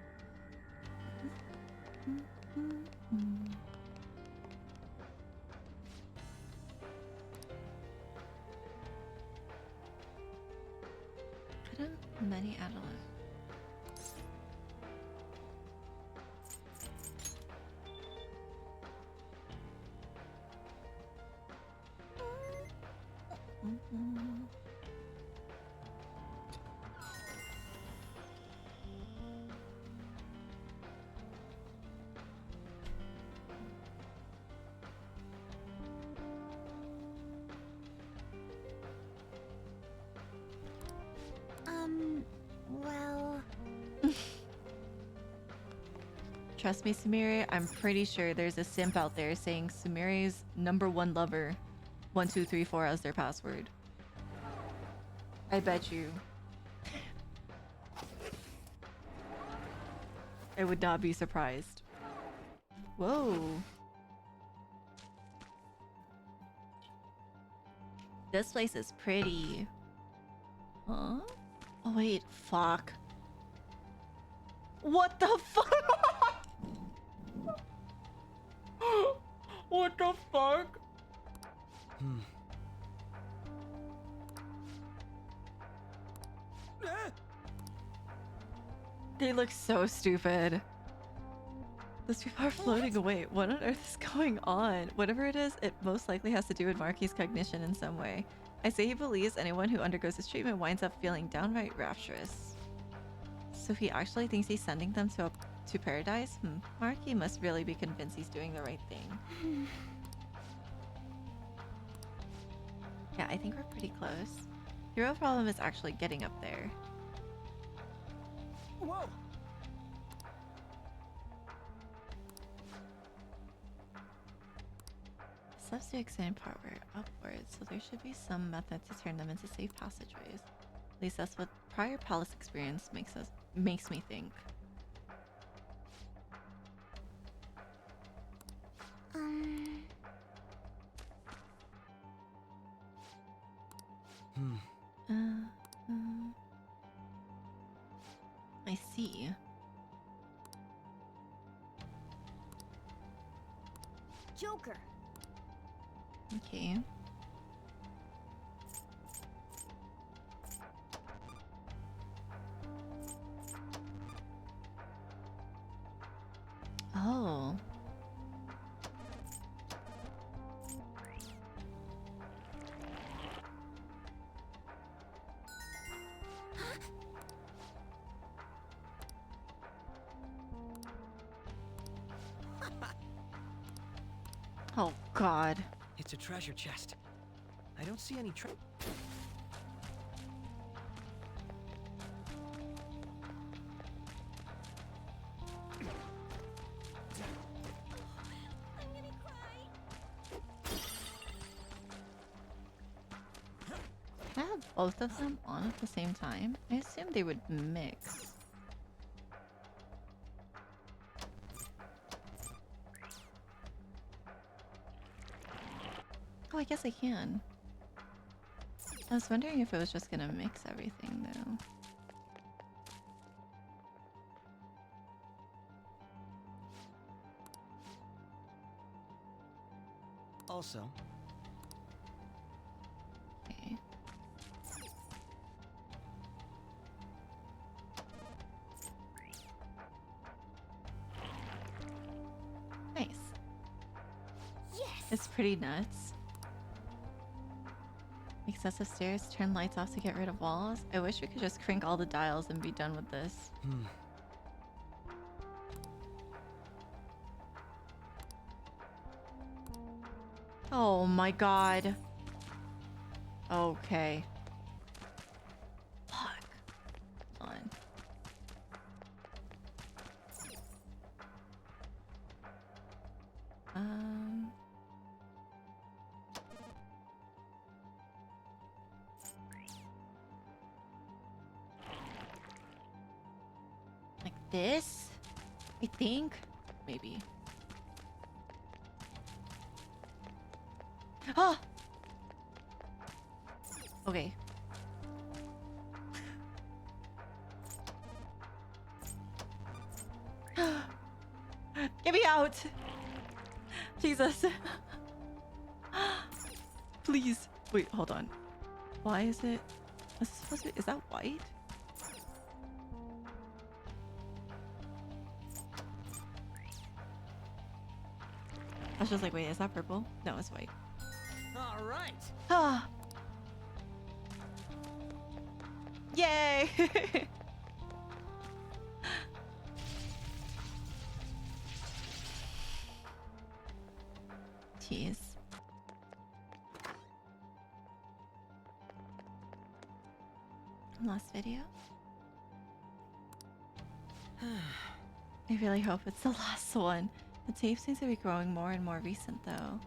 Speaker 3: Could have many adolescents.
Speaker 2: Well...
Speaker 1: Trust me, Sumire, I'm pretty sure there's a simp out there saying Sumire's #1 lover 1234 as their password. I bet you. I would not be surprised. Whoa. This place is pretty. Huh? Oh wait, fuck. What the fuck? What the fuck? They look so stupid. Those people are floating away. What on earth is going on? Whatever it is, it most likely has to do with Maruki's cognition in some way. I say he believes anyone who undergoes this treatment winds up feeling downright rapturous. So he actually thinks he's sending them to paradise? Maruki must really be convinced he's doing the right thing. Yeah, I think we're pretty close. The real problem is actually getting up there.
Speaker 12: Whoa!
Speaker 1: Steps to expand partway upwards, so there should be some method to turn them into safe passageways. At least that's what prior palace experience makes me think. I see.
Speaker 2: Joker.
Speaker 1: Okay. Oh. Oh God.
Speaker 5: It's a treasure chest. I don't see any
Speaker 1: Can I have both of them on at the same time? I assume they would mix. Oh, I guess I can. I was wondering if it was just gonna mix everything though.
Speaker 5: Also,
Speaker 1: Okay. Nice.
Speaker 2: Yes.
Speaker 1: It's pretty nuts. Excessive stairs, turn lights off to get rid of walls. I wish we could just crank all the dials and be done with this. Oh my God. Okay. Fuck. Hold on. Like this? I think? Maybe. Ah! Okay. Get me out! Jesus. Please. Wait, hold on. Why is it... Is this supposed to be... Is that white? I was just like, wait, is that purple? No, it's white.
Speaker 12: All right.
Speaker 1: Ah! Yay! Jeez. Last video. I really hope it's the last one. The tape seems to be growing more and more recent though.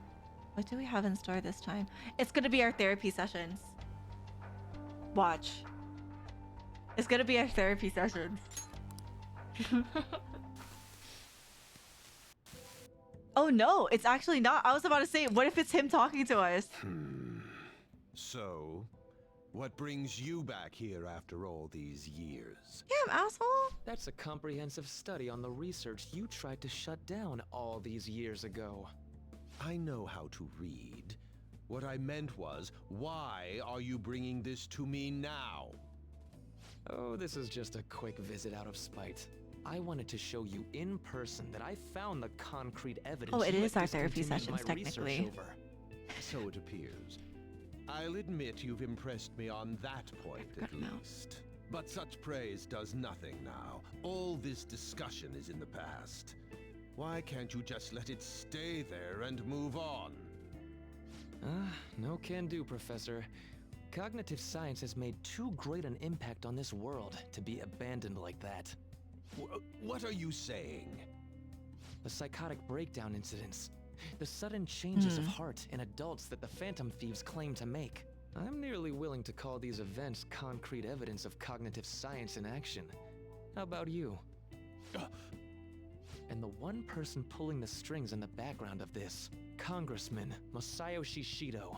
Speaker 1: What do we have in store this time? It's gonna be our therapy sessions. Watch. It's gonna be our therapy sessions. Oh no, it's actually not. I was about to say, what if it's him talking to us?
Speaker 9: So, what brings you back here after all these years?
Speaker 1: Damn, asshole.
Speaker 8: That's a comprehensive study on the research you tried to shut down all these years ago.
Speaker 9: I know how to read. What I meant was, why are you bringing this to me now?
Speaker 8: Oh, this is just a quick visit out of spite. I wanted to show you in person that I found the concrete evidence.
Speaker 1: Oh, it
Speaker 8: you
Speaker 1: is
Speaker 8: had
Speaker 1: our therapy
Speaker 8: discontinued
Speaker 1: sessions,
Speaker 8: my research
Speaker 1: technically.
Speaker 8: over.
Speaker 9: So it appears. I'll admit you've impressed me on that point at least. But such praise does nothing now. All this discussion is in the past. Why can't you just let it stay there and move on?
Speaker 8: No can do, Professor. Cognitive science has made too great an impact on this world to be abandoned like that.
Speaker 9: What are you saying?
Speaker 8: The psychotic breakdown incidents. The sudden changes of heart in adults that the Phantom Thieves claim to make. I'm nearly willing to call these events concrete evidence of cognitive science in action. How about you? And the one person pulling the strings in the background of this, Congressman Masayoshi Shido.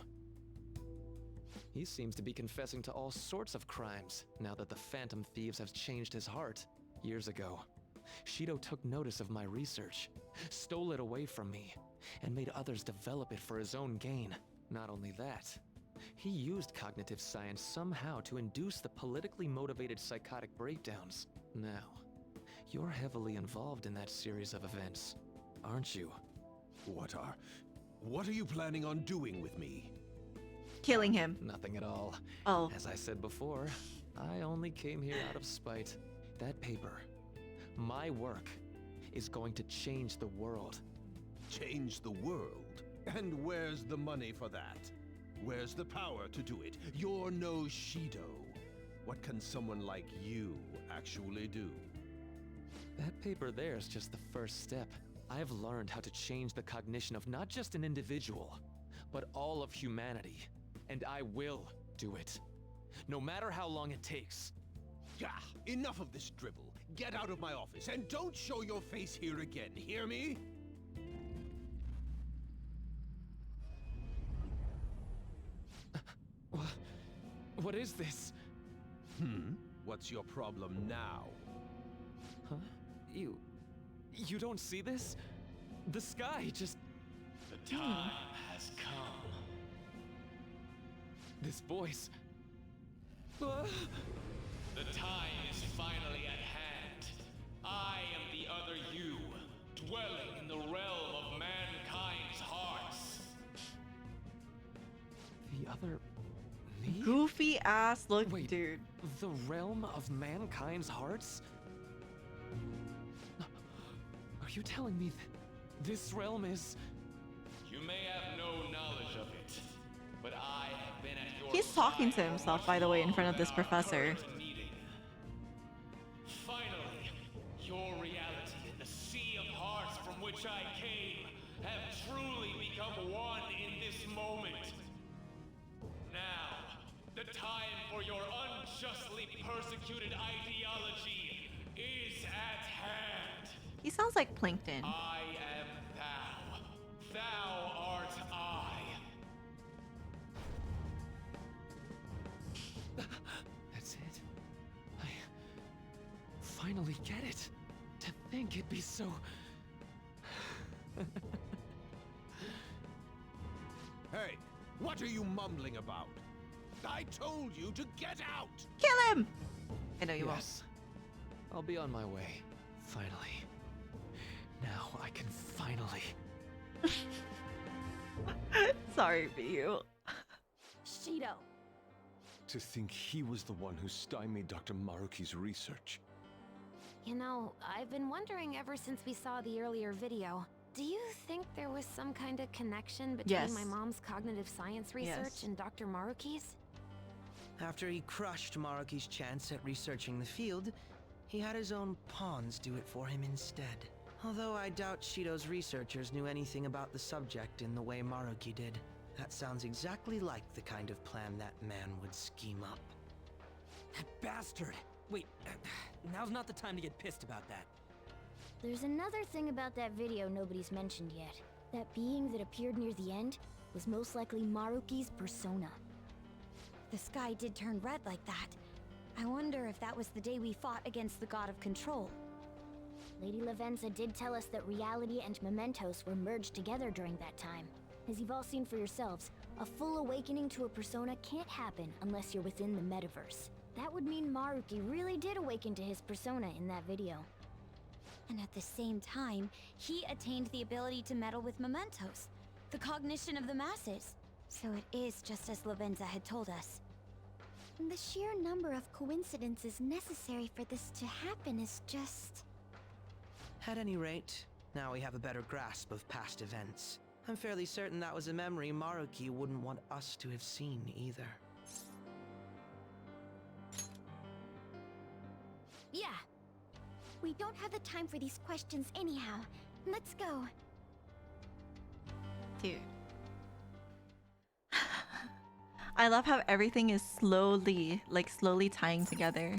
Speaker 8: He seems to be confessing to all sorts of crimes now that the Phantom Thieves have changed his heart. Years ago, Shido took notice of my research, stole it away from me, and made others develop it for his own gain. Not only that, he used cognitive science somehow to induce the politically motivated psychotic breakdowns. Now, you're heavily involved in that series of events, aren't you?
Speaker 9: What are you planning on doing with me?
Speaker 1: Killing him.
Speaker 8: Nothing at all.
Speaker 1: Oh.
Speaker 8: As I said before, I only came here out of spite. That paper, my work, is going to change the world.
Speaker 9: Change the world? And where's the money for that? Where's the power to do it? You're no Shido. What can someone like you actually do?
Speaker 8: That paper there is just the first step. I've learned how to change the cognition of not just an individual, but all of humanity. And I will do it. No matter how long it takes.
Speaker 9: Yeah, enough of this dribble. Get out of my office and don't show your face here again, hear me?
Speaker 8: What is this?
Speaker 9: What's your problem now?
Speaker 8: Huh? You don't see this? The sky just...
Speaker 4: The time has come.
Speaker 8: This voice...
Speaker 4: The time is finally at hand. I am the other you, dwelling in the realm of mankind's hearts.
Speaker 8: The other... me?
Speaker 1: Goofy ass look,
Speaker 8: Wait,
Speaker 1: dude.
Speaker 8: The realm of mankind's hearts? Are you telling me that this realm is...
Speaker 4: You may have no knowledge of it, but I have been at your
Speaker 1: He's talking to
Speaker 4: side
Speaker 1: himself,
Speaker 4: much
Speaker 1: by the way, in front of
Speaker 4: longer
Speaker 1: this
Speaker 4: than our
Speaker 1: professor.
Speaker 4: current meeting. Finally, your reality and the sea of hearts from which I came have truly become one in this moment. Now, the time for your unjustly persecuted ideology is at hand.
Speaker 1: He sounds like Plankton.
Speaker 4: I am thou. Thou art I.
Speaker 8: That's it. I finally get it. To think it'd be so...
Speaker 9: Hey, what are you mumbling about? I told you to get out!
Speaker 1: Kill him! I know you
Speaker 8: Yes. I'll be on my way. Finally. Now I can finally...
Speaker 1: won't. Sorry for you.
Speaker 6: Shido.
Speaker 7: to think he was the one who stymied Dr. Maruki's research.
Speaker 3: You know, I've been wondering ever since we saw the earlier video. Do you think there was some kind of connection between
Speaker 1: Yes.
Speaker 3: my mom's cognitive science research
Speaker 1: Yes.
Speaker 3: and Dr. Maruki's?
Speaker 5: After he crushed Maruki's chance at researching the field, he had his own pawns do it for him instead. Although I doubt Shido's researchers knew anything about the subject in the way Maruki did. That sounds exactly like the kind of plan that man would scheme up.
Speaker 12: That bastard! Wait, now's not the time to get pissed about that.
Speaker 2: There's another thing about that video nobody's mentioned yet. That being that appeared near the end was most likely Maruki's persona. The sky did turn red like that. I wonder if that was the day we fought against the god of control. Lady Lavenza did tell us that reality and Mementos were merged together during that time. As you've all seen for yourselves, a full awakening to a persona can't happen unless you're within the metaverse. That would mean Maruki really did awaken to his persona in that video. And at the same time, he attained the ability to meddle with Mementos, the cognition of the masses. So it is just as Lavenza had told us. The sheer number of coincidences necessary for this to happen is just...
Speaker 5: At any rate, now we have a better grasp of past events. I'm fairly certain that was a memory Maruki wouldn't want us to have seen either.
Speaker 2: Yeah. We don't have the time for these questions anyhow. Let's go.
Speaker 1: Dude. I love how everything is slowly tying together.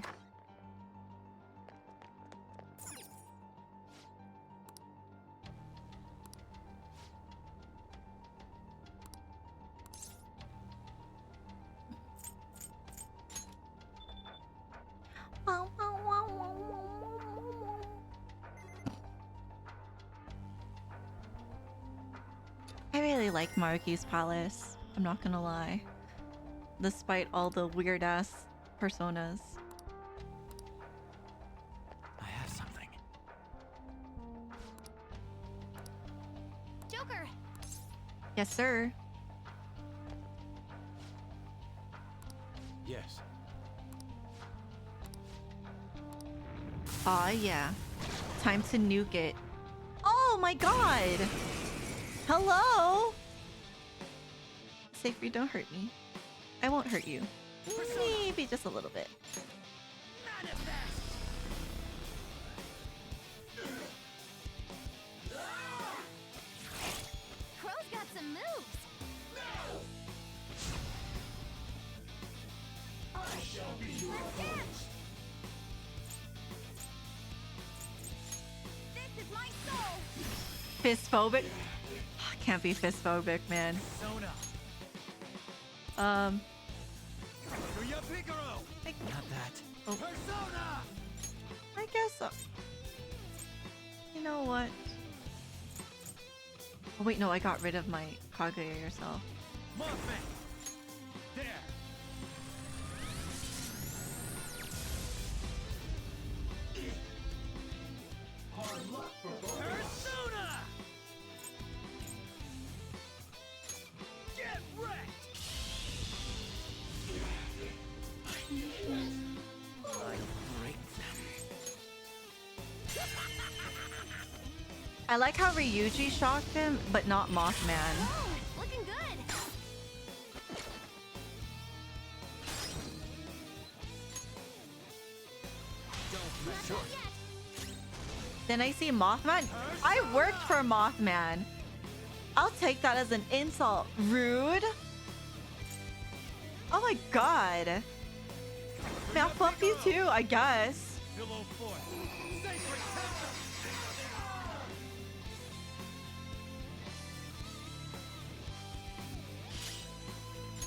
Speaker 1: I really like Maruki's palace. I'm not gonna lie. Despite all the weird ass personas.
Speaker 12: I have something.
Speaker 2: Joker!
Speaker 1: Yes, sir.
Speaker 7: Yes.
Speaker 1: Aw, yeah. Time to nuke it. Oh my god! Hello? Safety, don't hurt me. I won't hurt you. Maybe just a little bit.
Speaker 3: Crow's got some moves!
Speaker 2: This is my soul!
Speaker 1: Fistphobic? Can't be fistphobic, man.
Speaker 12: Not that.
Speaker 1: Oh. I guess so. You know what? Oh wait, no, I got rid of my Kaguya yourself.
Speaker 12: There. Persona! Get wrecked! I break them.
Speaker 1: I like how Ryuji shocked him, but not Mothman.
Speaker 3: Oh, looking good!
Speaker 12: Don't mess
Speaker 3: Not
Speaker 12: up.
Speaker 3: yet!
Speaker 1: Then I see Mothman. I worked for Mothman. I'll take that as an insult. Rude. Oh my god. May I bump you too, I guess.
Speaker 12: Below 4. Sacred temple!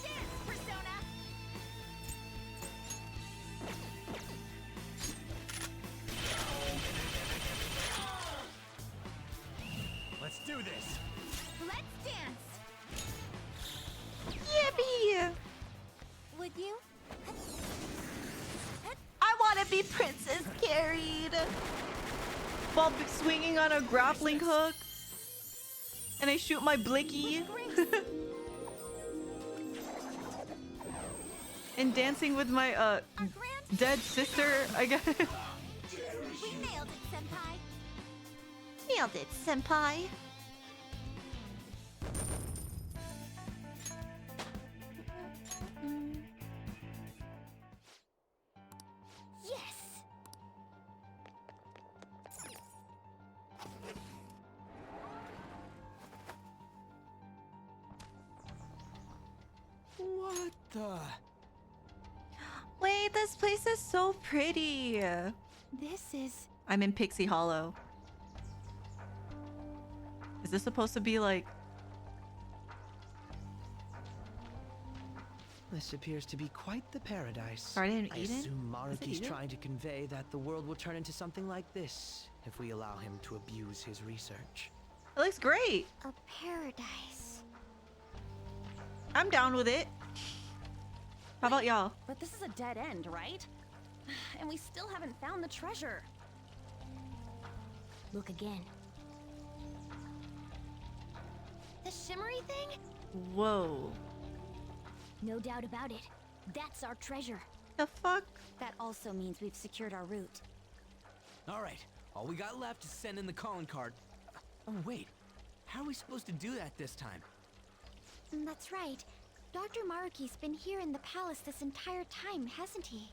Speaker 3: Dance, Persona!
Speaker 12: Let's do this.
Speaker 3: Let's dance!
Speaker 1: Yippee!
Speaker 2: Would you?
Speaker 1: I want to be Princess Carried. While swinging on a grappling hook. And I shoot my blicky. And dancing with my dead sister, I guess.
Speaker 3: We nailed it, Senpai.
Speaker 1: Nailed it, senpai.
Speaker 3: Yes.
Speaker 12: What the?
Speaker 1: Wait, this place is so pretty.
Speaker 2: This is...
Speaker 1: I'm in Pixie Hollow. Is this supposed to be like...
Speaker 5: This appears to be quite the paradise.
Speaker 1: Garden of
Speaker 5: I
Speaker 1: Eden?
Speaker 5: assume
Speaker 1: Is it
Speaker 5: Maruki's
Speaker 1: Eden?
Speaker 5: trying to convey that the world will turn into something like this if we allow him to abuse his research.
Speaker 1: It looks great.
Speaker 2: a paradise.
Speaker 1: I'm down with it. How about y'all?
Speaker 6: But this is a dead end, right? And we still haven't found the treasure.
Speaker 3: Look again. The shimmery thing?
Speaker 1: Whoa.
Speaker 3: No doubt about it. That's our treasure.
Speaker 1: The fuck?
Speaker 3: That also means we've secured our route.
Speaker 12: All right, all we got left is send in the calling card. Oh wait, how are we supposed to do that this time?
Speaker 2: That's right. Dr. Maruki's been here in the palace this entire time, hasn't he?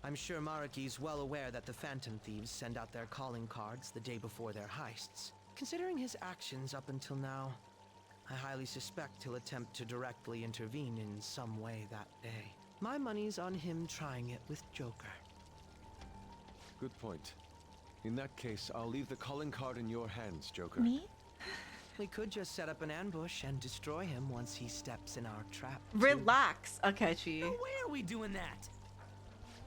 Speaker 5: I'm sure Maruki's well aware that the Phantom Thieves send out their calling cards the day before their heists. Considering his actions up until now, I highly suspect he'll attempt to directly intervene in some way that day. My money's on him trying it with Joker.
Speaker 7: Good point. In that case, I'll leave the calling card in your hands, Joker.
Speaker 1: Me?
Speaker 5: We could just set up an ambush and destroy him once he steps in our trap.
Speaker 1: Relax, Akechi.
Speaker 12: No way are we doing that!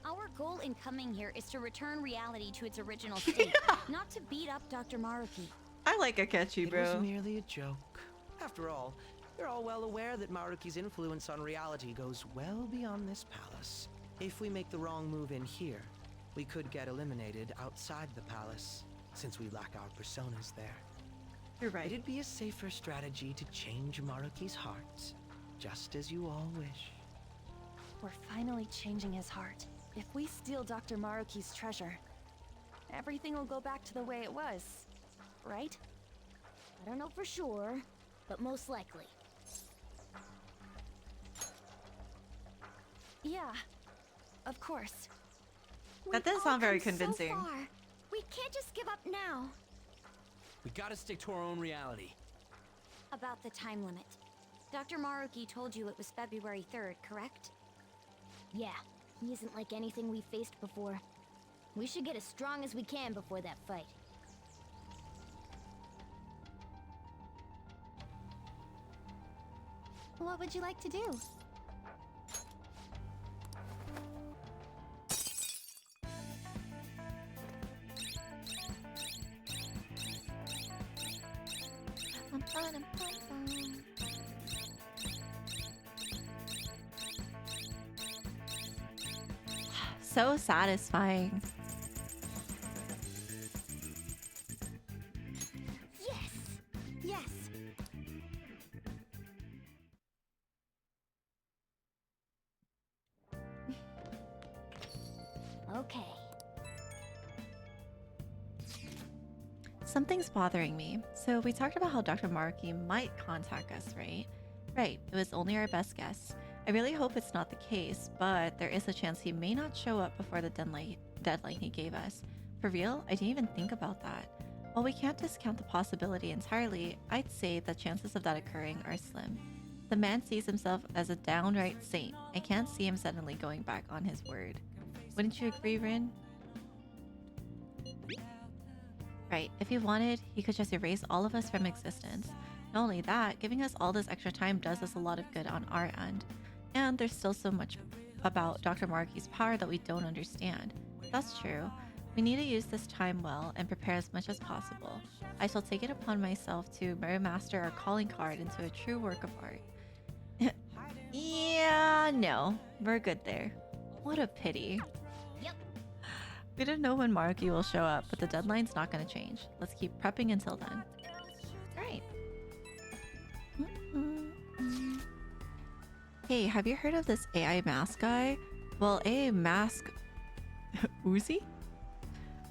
Speaker 3: Our goal in coming here is to return reality to its original state, not to beat up Dr. Maruki.
Speaker 1: I like Akechi,
Speaker 5: It
Speaker 1: bro.
Speaker 5: was merely a joke. After all, you're all well aware that Maruki's influence on reality goes well beyond this palace. If we make the wrong move in here, we could get eliminated outside the palace, since we lack our personas there.
Speaker 1: You're right.
Speaker 5: It'd be a safer strategy to change Maruki's heart, just as you all wish.
Speaker 6: We're finally changing his heart. If we steal Dr. Maruki's treasure, everything will go back to the way it was, right?
Speaker 3: I don't know for sure, but most likely.
Speaker 6: Yeah, of course.
Speaker 1: That doesn't sound very convincing.
Speaker 2: So far. We can't just give up now.
Speaker 12: We gotta stick to our own reality.
Speaker 3: About the time limit. Dr. Maruki told you it was February 3rd, correct? Yeah, he isn't like anything we've faced before. We should get as strong as we can before that fight.
Speaker 2: What would you like to do?
Speaker 1: So satisfying.
Speaker 2: Yes! Yes!
Speaker 3: Okay.
Speaker 1: Something's bothering me. So we talked about how Dr. Maruki might contact us, right? Right, it was only our best guess. I really hope it's not the case, but there is a chance he may not show up before the deadline he gave us. For real? I didn't even think about that. While we can't discount the possibility entirely, I'd say the chances of that occurring are slim. The man sees himself as a downright saint. I can't see him suddenly going back on his word. Wouldn't you agree, Rin? Right, if he wanted, he could just erase all of us from existence. Not only that, giving us all this extra time does us a lot of good on our end. And there's still so much about Dr. Maruki's power that we don't understand. That's true. We need to use this time well and prepare as much as possible. I shall take it upon myself to remaster our calling card into a true work of art. Yeah, no. We're good there. What a pity.
Speaker 3: Yep.
Speaker 1: We don't know when Maruki will show up, but the deadline's not going to change. Let's keep prepping until then. Alright. Hey, have you heard of this AI mask guy? Well, AI mask Uzi?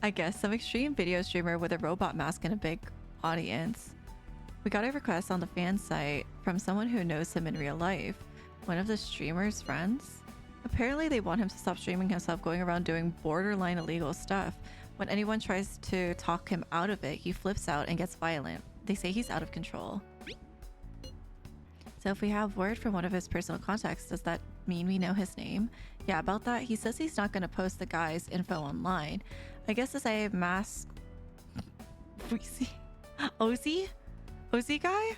Speaker 1: I guess some extreme video streamer with a robot mask and a big audience. We got a request on the fan site from someone who knows him in real life, one of the streamer's friends. Apparently they want him to stop streaming himself going around doing borderline illegal stuff. When anyone tries to talk him out of it, he flips out and gets violent. They say he's out of control. So if we have word from one of his personal contacts, does that mean we know his name? Yeah, about that, he says he's not going to post the guy's info online. I guess this AI mask... Ozzy guy?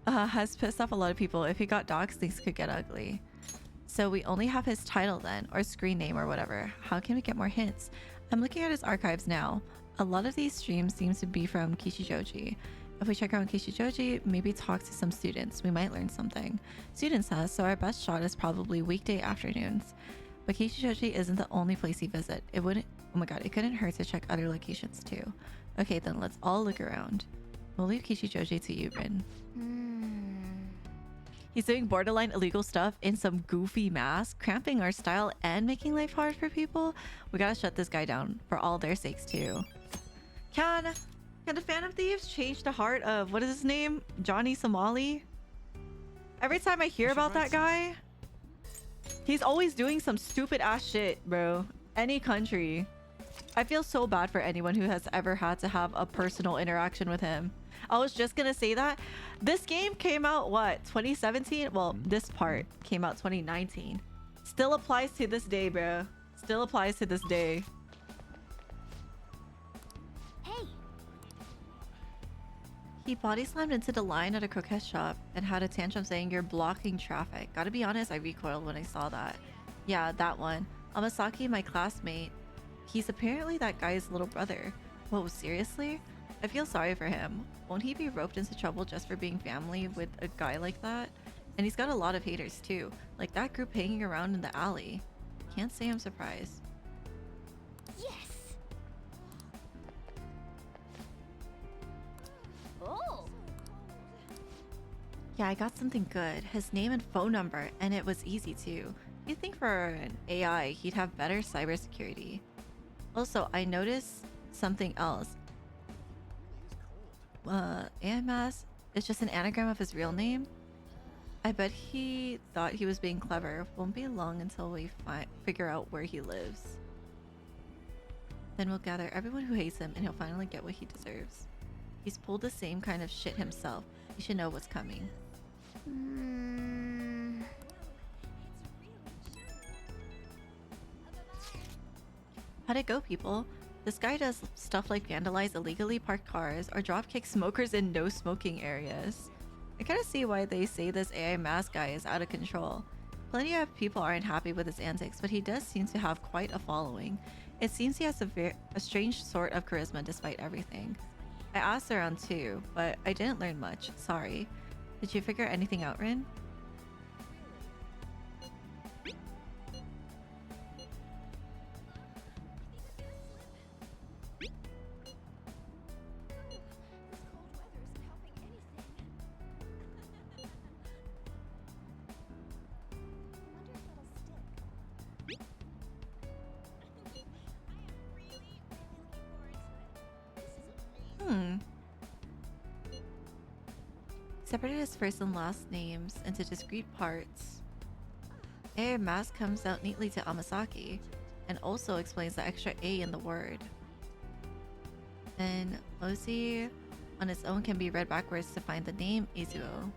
Speaker 1: Has pissed off a lot of people. If he got doxxed, things could get ugly. So we only have his title then, or screen name or whatever. How can we get more hints? I'm looking at his archives now. A lot of these streams seem to be from Kishijoji. If we check out Kishijoji, maybe talk to some students, we might learn something. Students has, so our best shot is probably weekday afternoons. But Kishijoji isn't the only place he visit. It wouldn't, oh my god, it couldn't hurt to check other locations too. Okay, then let's all look around. We'll leave Kishijoji to you, Rin. He's doing borderline illegal stuff in some goofy mask, cramping our style and making life hard for people. We gotta shut this guy down for all their sakes too. Can the Phantom Thieves change the heart of, what is his name? Johnny Somali? Every time I hear about that guy, he's always doing some stupid ass shit, bro. Any country. I feel so bad for anyone who has ever had to have a personal interaction with him. I was just gonna say that. This game came out, what, 2017? Well, this part came out 2019. Still applies to this day, bro. Still applies to this day.
Speaker 3: Hey!
Speaker 1: He body slammed into the line at a croquette shop and had a tantrum saying you're blocking traffic. Gotta be honest, I recoiled when I saw that. Yeah, that one. Amasaki, my classmate. He's apparently that guy's little brother. Whoa, seriously? I feel sorry for him. Won't he be roped into trouble just for being family with a guy like that? And he's got a lot of haters too, like that group hanging around in the alley. Can't say I'm surprised.
Speaker 3: Yes! Oh!
Speaker 1: Yeah, I got something good. His name and phone number, and it was easy too. You'd think for an AI, he'd have better cybersecurity. Also, I noticed something else. AMS is just an anagram of his real name. I bet he thought he was being clever. Won't be long until we figure out where he lives. Then we'll gather everyone who hates him and he'll finally get what he deserves. He's pulled the same kind of shit himself. He should know what's coming. How'd it go, people? This guy does stuff like vandalize illegally parked cars or dropkick smokers in no smoking areas. I kind of see why they say this AI mask guy is out of control. Plenty of people aren't happy with his antics, but he does seem to have quite a following. It seems he has a strange sort of charisma despite everything. I asked around too, but I didn't learn much. Sorry. Did you figure anything out, Rin? Separated his first and last names into discrete parts. A mask comes out neatly to Amasaki and also explains the extra A in the word. And Lozi on its own can be read backwards to find the name Izuo,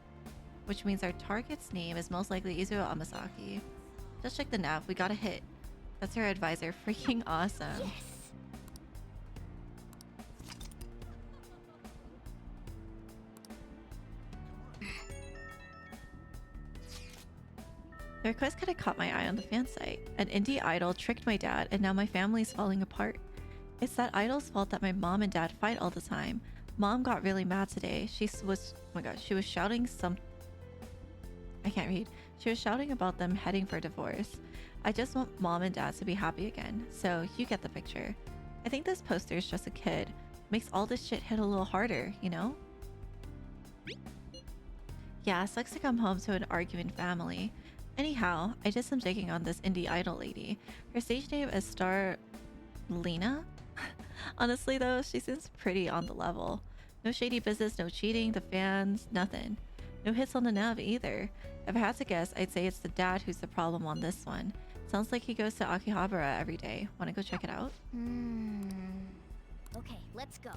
Speaker 1: which means our target's name is most likely Izuo Amasaki. Just check the nav, we got a hit. That's our advisor, freaking awesome.
Speaker 3: Yes!
Speaker 1: The request could have caught my eye on the fan site. An indie idol tricked my dad and now my family's falling apart. It's that idol's fault that my mom and dad fight all the time. Mom got really mad today. She was, oh my gosh, she was shouting I can't read. She was shouting about them heading for divorce. I just want mom and dad to be happy again. So you get the picture. I think this poster is just a kid. Makes all this shit hit a little harder, you know? Yeah, sucks to come home to an arguing family. Anyhow, I did some digging on this indie idol lady. Her stage name is Star Lena? Honestly though, she seems pretty on the level. No shady business, no cheating, the fans, nothing. No hits on the nav either. If I had to guess, I'd say it's the dad who's the problem on this one. Sounds like he goes to Akihabara every day. Wanna go check it out?
Speaker 3: Okay, let's go.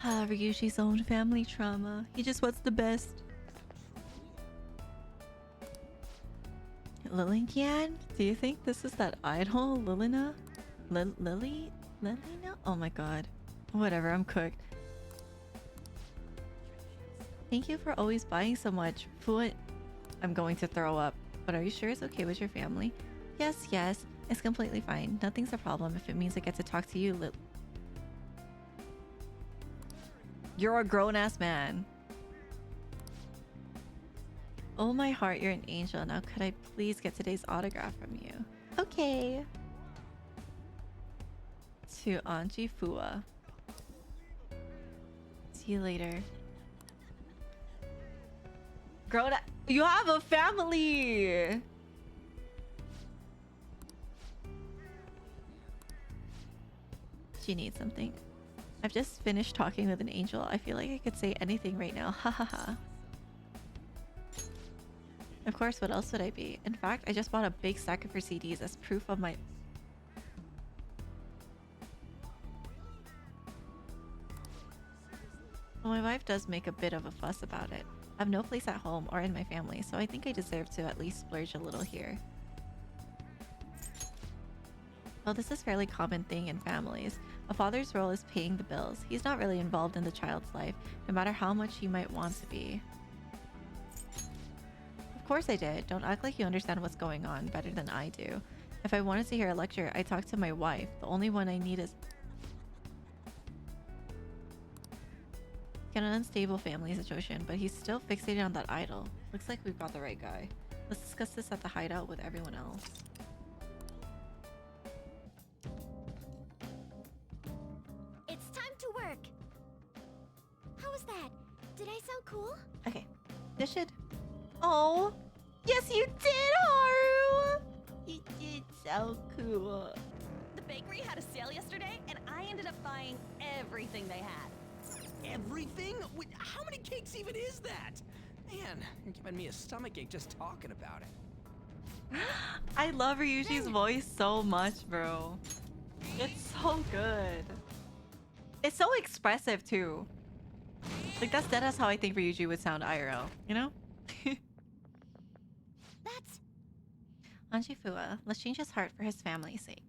Speaker 1: Ryushi's own family trauma. He just wants the best. Lillian? Do you think this is that idol, Lilina? Lilina? Oh my god. Whatever, I'm cooked. Thank you for always buying so much. Food. I'm going to throw up. But are you sure it's okay with your family? Yes, yes. It's completely fine. Nothing's a problem if it means I get to talk to you, You're a grown-ass man. Oh my heart, you're an angel. Now could I please get today's autograph from you? Okay. To Anji Fua. See you later. Grown up. You have a family! She needs something. I've just finished talking with an angel. I feel like I could say anything right now. Ha ha ha. Of course, what else would I be? In fact, I just bought a big stack of her CDs as proof of my... Well, my wife does make a bit of a fuss about it. I have no place at home or in my family, so I think I deserve to at least splurge a little here. Well, this is a fairly common thing in families. A father's role is paying the bills. He's not really involved in the child's life, no matter how much he might want to be. Of course I did. Don't act like you understand what's going on better than I do. If I wanted to hear a lecture, I'd talk to my wife. The only one I need is... Got an unstable family situation, but he's still fixated on that idol. Looks like we've got the right guy. Let's discuss this at the hideout with everyone else.
Speaker 3: It's time to work. How was that? Did I sound cool?
Speaker 1: Okay. This should... Oh! Yes, you did, Haru! You did so cool.
Speaker 6: The bakery had a sale yesterday, and I ended up buying everything they had.
Speaker 12: Everything? How many cakes even is that? Man, you're giving me a stomachache just talking about it.
Speaker 1: I love Ryushi's voice so much, bro. It's so good. It's so expressive, too. Like, that's how I think Ryuji would sound IRL, you know?
Speaker 3: That's...
Speaker 1: Anji Fua, let's change his heart for his family's sake.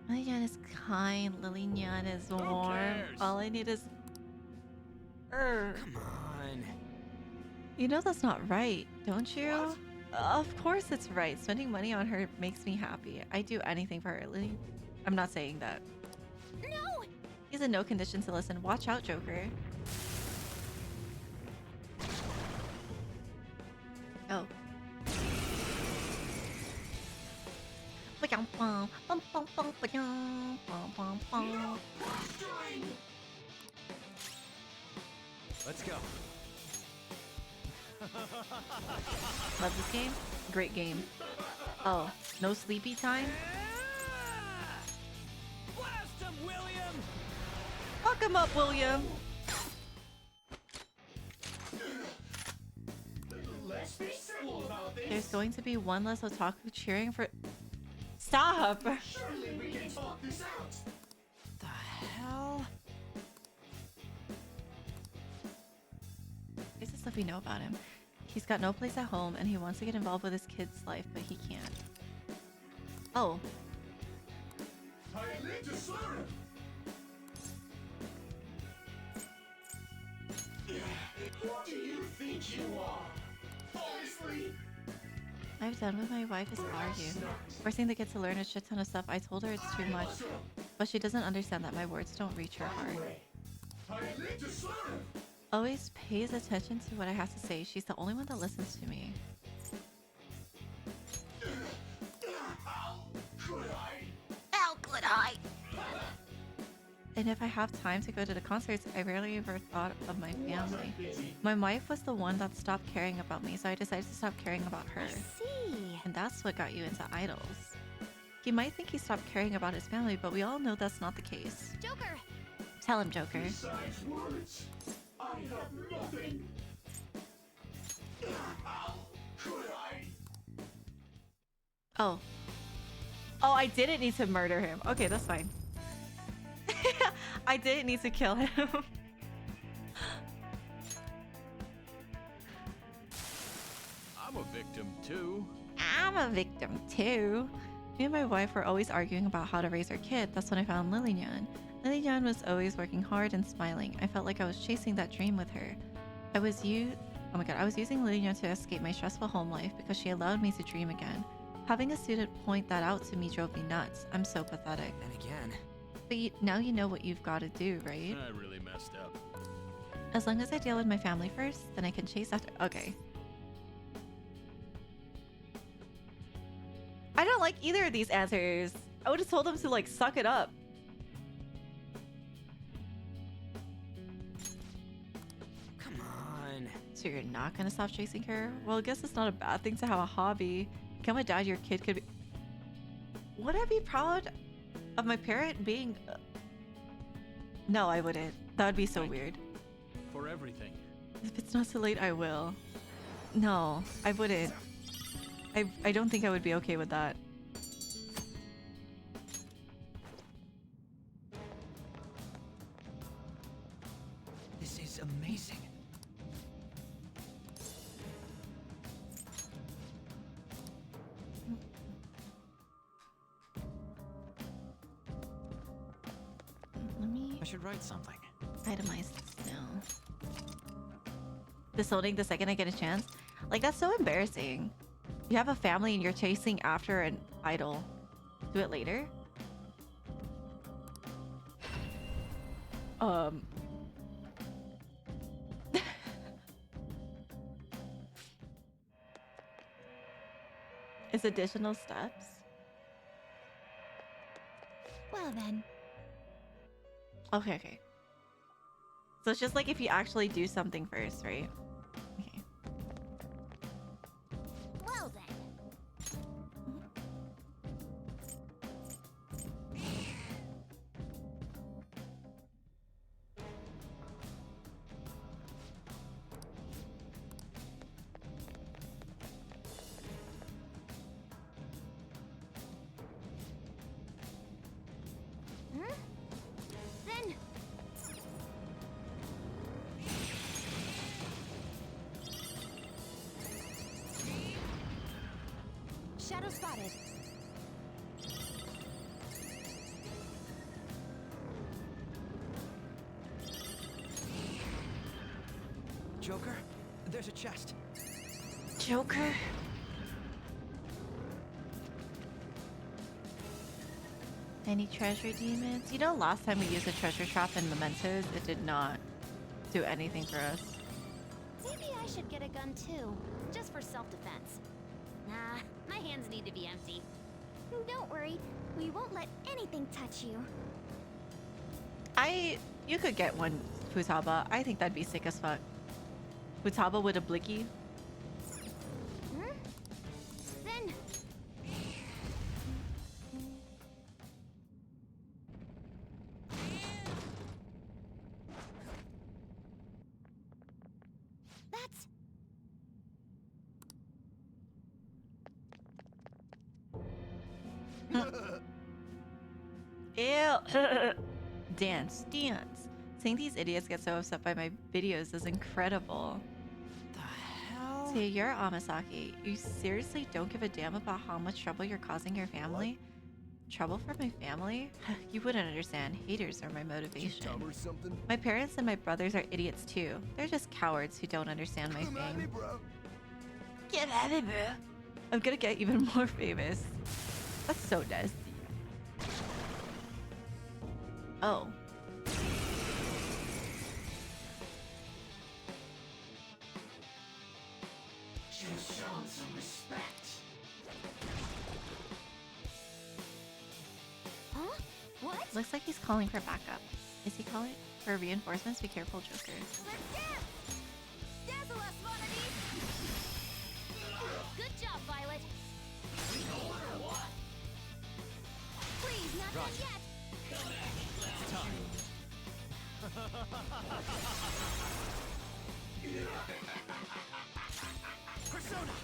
Speaker 1: Lillian is kind, Lillian is warm. All I need is...
Speaker 12: Come on.
Speaker 1: You know that's not right, don't you?
Speaker 12: What?
Speaker 1: Of course it's right. Spending money on her makes me happy. I'd do anything for her, Lily. I'm not saying that.
Speaker 3: No!
Speaker 1: He's in no condition to listen. Watch out, Joker. Oh.
Speaker 7: Let's go.
Speaker 1: Love this game. Great game. Oh, no sleepy time?
Speaker 12: Blast him, William!
Speaker 1: Fuck him up, William! There's going to be one less otaku cheering for... Stop!
Speaker 12: Surely we can talk this out. The hell?
Speaker 1: Here's the stuff we know about him. He's got no place at home and he wants to get involved with his kid's life, but he can't. Oh.
Speaker 12: I live to serve. Who do you think you are? Honestly.
Speaker 1: I've done with my wife is argue. Forcing the kid to learn a shit ton of stuff. I told her it's too much, but she doesn't understand that my words don't reach her heart.
Speaker 12: I live to serve.
Speaker 1: Always pays attention to what I have to say. She's the only one that listens to me.
Speaker 12: How could I?
Speaker 1: and if I have time to go to the concerts, I rarely ever thought of my family. My wife was the one that stopped caring about me, so I decided to stop caring about her.
Speaker 2: I see.
Speaker 1: And that's what got you into idols. He might think he stopped caring about his family, but we all know that's not the case.
Speaker 3: Joker!
Speaker 1: Tell him, Joker.
Speaker 13: Besides words, I have nothing. How could I?
Speaker 1: Oh. Oh, I didn't need to murder him. Okay, that's fine. I didn't need to kill him.
Speaker 14: I'm a victim too.
Speaker 1: I'm a victim too. Me and my wife were always arguing about how to raise our kid. That's when I found Lillian. Lillian was always working hard and smiling. I felt like I was chasing that dream with her. I was using Lillian to escape my stressful home life because she allowed me to dream again. Having a student point that out to me drove me nuts. I'm so pathetic.
Speaker 12: And again.
Speaker 1: But now you know what you've got to do, right?
Speaker 14: I really messed up.
Speaker 1: As long as I deal with my family first, then I can chase after. Okay. I don't like either of these answers. I would have told them to like suck it up.
Speaker 12: Come on.
Speaker 1: So you're not gonna stop chasing her? Well, I guess it's not a bad thing to have a hobby. Become a dad, your kid could be. Would I be proud of my parent being? No, I wouldn't. That would be so weird.
Speaker 14: For everything.
Speaker 1: If it's not too late, I will. No, I wouldn't. I don't think I would be okay with that.
Speaker 12: This is amazing.
Speaker 1: Let me
Speaker 12: I should write something.
Speaker 1: itemize this now. Disowning the second I get a chance? Like, that's so embarrassing. You have a family and you're chasing after an idol. Do it later? It's additional steps.
Speaker 2: Well then.
Speaker 1: Okay. So it's just like if you actually do something first, right? Okay.
Speaker 3: Well then. Then
Speaker 2: Shadow spotted.
Speaker 12: Joker, there's a chest.
Speaker 1: Joker? Any treasure demons? You know, last time we used a treasure trap in Mementos, it did not do anything for us.
Speaker 3: maybe I should get a gun too, just for self-defense. Nah, my hands need to be empty.
Speaker 2: Don't worry, we won't let anything touch you.
Speaker 1: You could get one, Futaba. I think that'd be sick as fuck. Futaba with a blicky.
Speaker 3: Then that's
Speaker 1: Ew. Dance. Seeing these idiots get so upset by my videos is incredible.
Speaker 12: The hell?
Speaker 1: See, you're Amasaki. You seriously don't give a damn about how much trouble you're causing your family? Trouble for my family? You wouldn't understand. Haters are my motivation.
Speaker 13: Something?
Speaker 1: My parents and my brothers are idiots too. They're just cowards who don't understand my fame.
Speaker 13: bro.
Speaker 1: Get at it, bro. I'm gonna get even more famous. That's so nasty. Oh.
Speaker 13: Just showing some respect.
Speaker 3: huh? What?
Speaker 1: Looks like he's calling for backup. Is he calling for reinforcements? Be careful, Joker.
Speaker 3: Let's dance! Dazzle us, Vanities! Good job, Violet. Please, not done yet.
Speaker 14: It's time.
Speaker 12: Persona!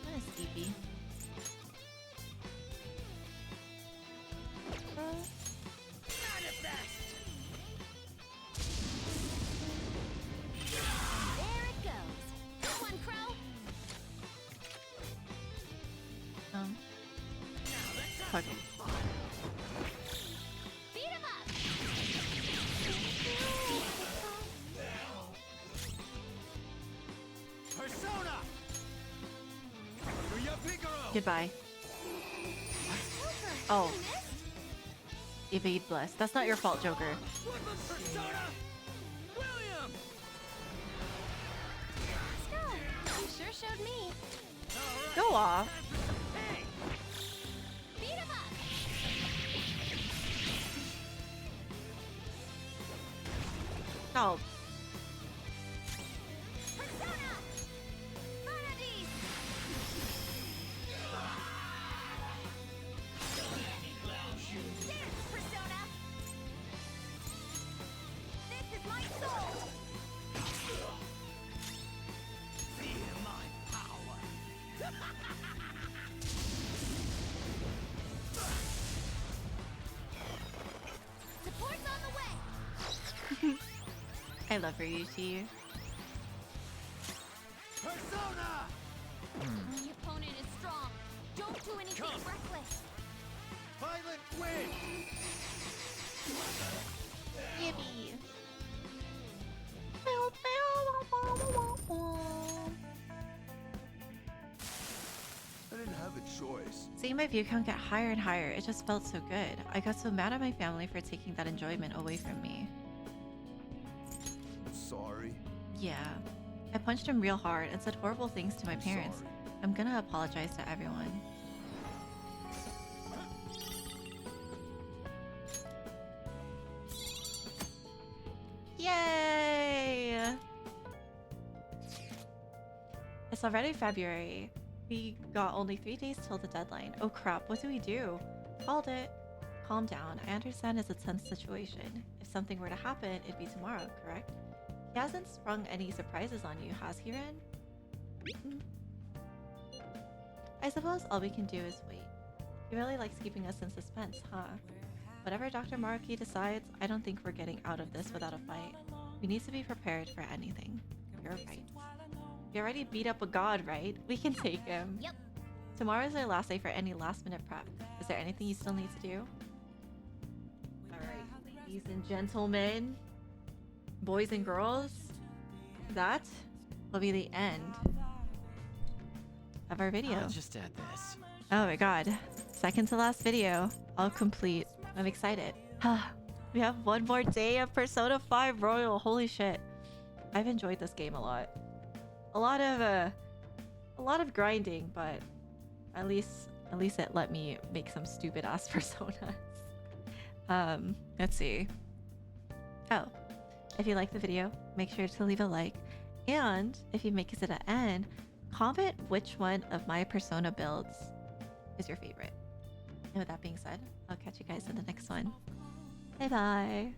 Speaker 1: What is sleepy?
Speaker 12: Manifest!
Speaker 3: There it goes. Go on, Crow.
Speaker 1: Okay.
Speaker 3: Beat him up.
Speaker 12: Persona!
Speaker 1: Goodbye. Oh. Evade bless. That's not your fault, Joker.
Speaker 12: Persona! William!
Speaker 3: You sure showed me.
Speaker 1: Go off.
Speaker 12: Hey!
Speaker 3: Beat him up.
Speaker 1: Oh.
Speaker 3: Persona! Vanities! Dance, Persona! This is my soul!
Speaker 12: Feel my power!
Speaker 3: Support's on the way!
Speaker 1: I love her, Yushi.
Speaker 12: Persona!
Speaker 3: The opponent is strong. Don't do anything reckless.
Speaker 12: Violet win!
Speaker 1: Yippee.
Speaker 9: I didn't have a choice.
Speaker 1: Seeing my view count get higher and higher, it just felt so good. I got so mad at my family for taking that enjoyment away from me.
Speaker 9: Sorry.
Speaker 1: Yeah. I punched him real hard and said horrible things to my parents.
Speaker 9: Sorry.
Speaker 1: I'm gonna apologize to everyone. Yay! It's already February. We got only 3 days till the deadline. Oh crap, what do we do? Called it. Calm down. I understand it's a tense situation. If something were to happen, it'd be tomorrow, correct? He hasn't sprung any surprises on you, has he, Ren? I suppose all we can do is wait. He really likes keeping us in suspense, huh? Whatever Dr. Maruki decides, I don't think we're getting out of this without a fight. We need to be prepared for anything. You're right. We already beat up a god, right? We can take him.
Speaker 3: Yep.
Speaker 1: Tomorrow is our last day for any last-minute prep. Is there anything you still need to do? Alright, ladies and gentlemen, boys and girls, that will be the end of our video.
Speaker 8: I'll just add this.
Speaker 1: Oh my god. Second to last video. All complete. I'm excited. We have one more day of Persona 5 Royal. Holy shit. I've enjoyed this game a lot. A lot of grinding, but at least it let me make some stupid ass personas. Let's see. Oh, if you like the video, make sure to leave a like. And if you make it to the end, comment which one of my Persona builds is your favorite. And with that being said, I'll catch you guys in the next one. Bye bye.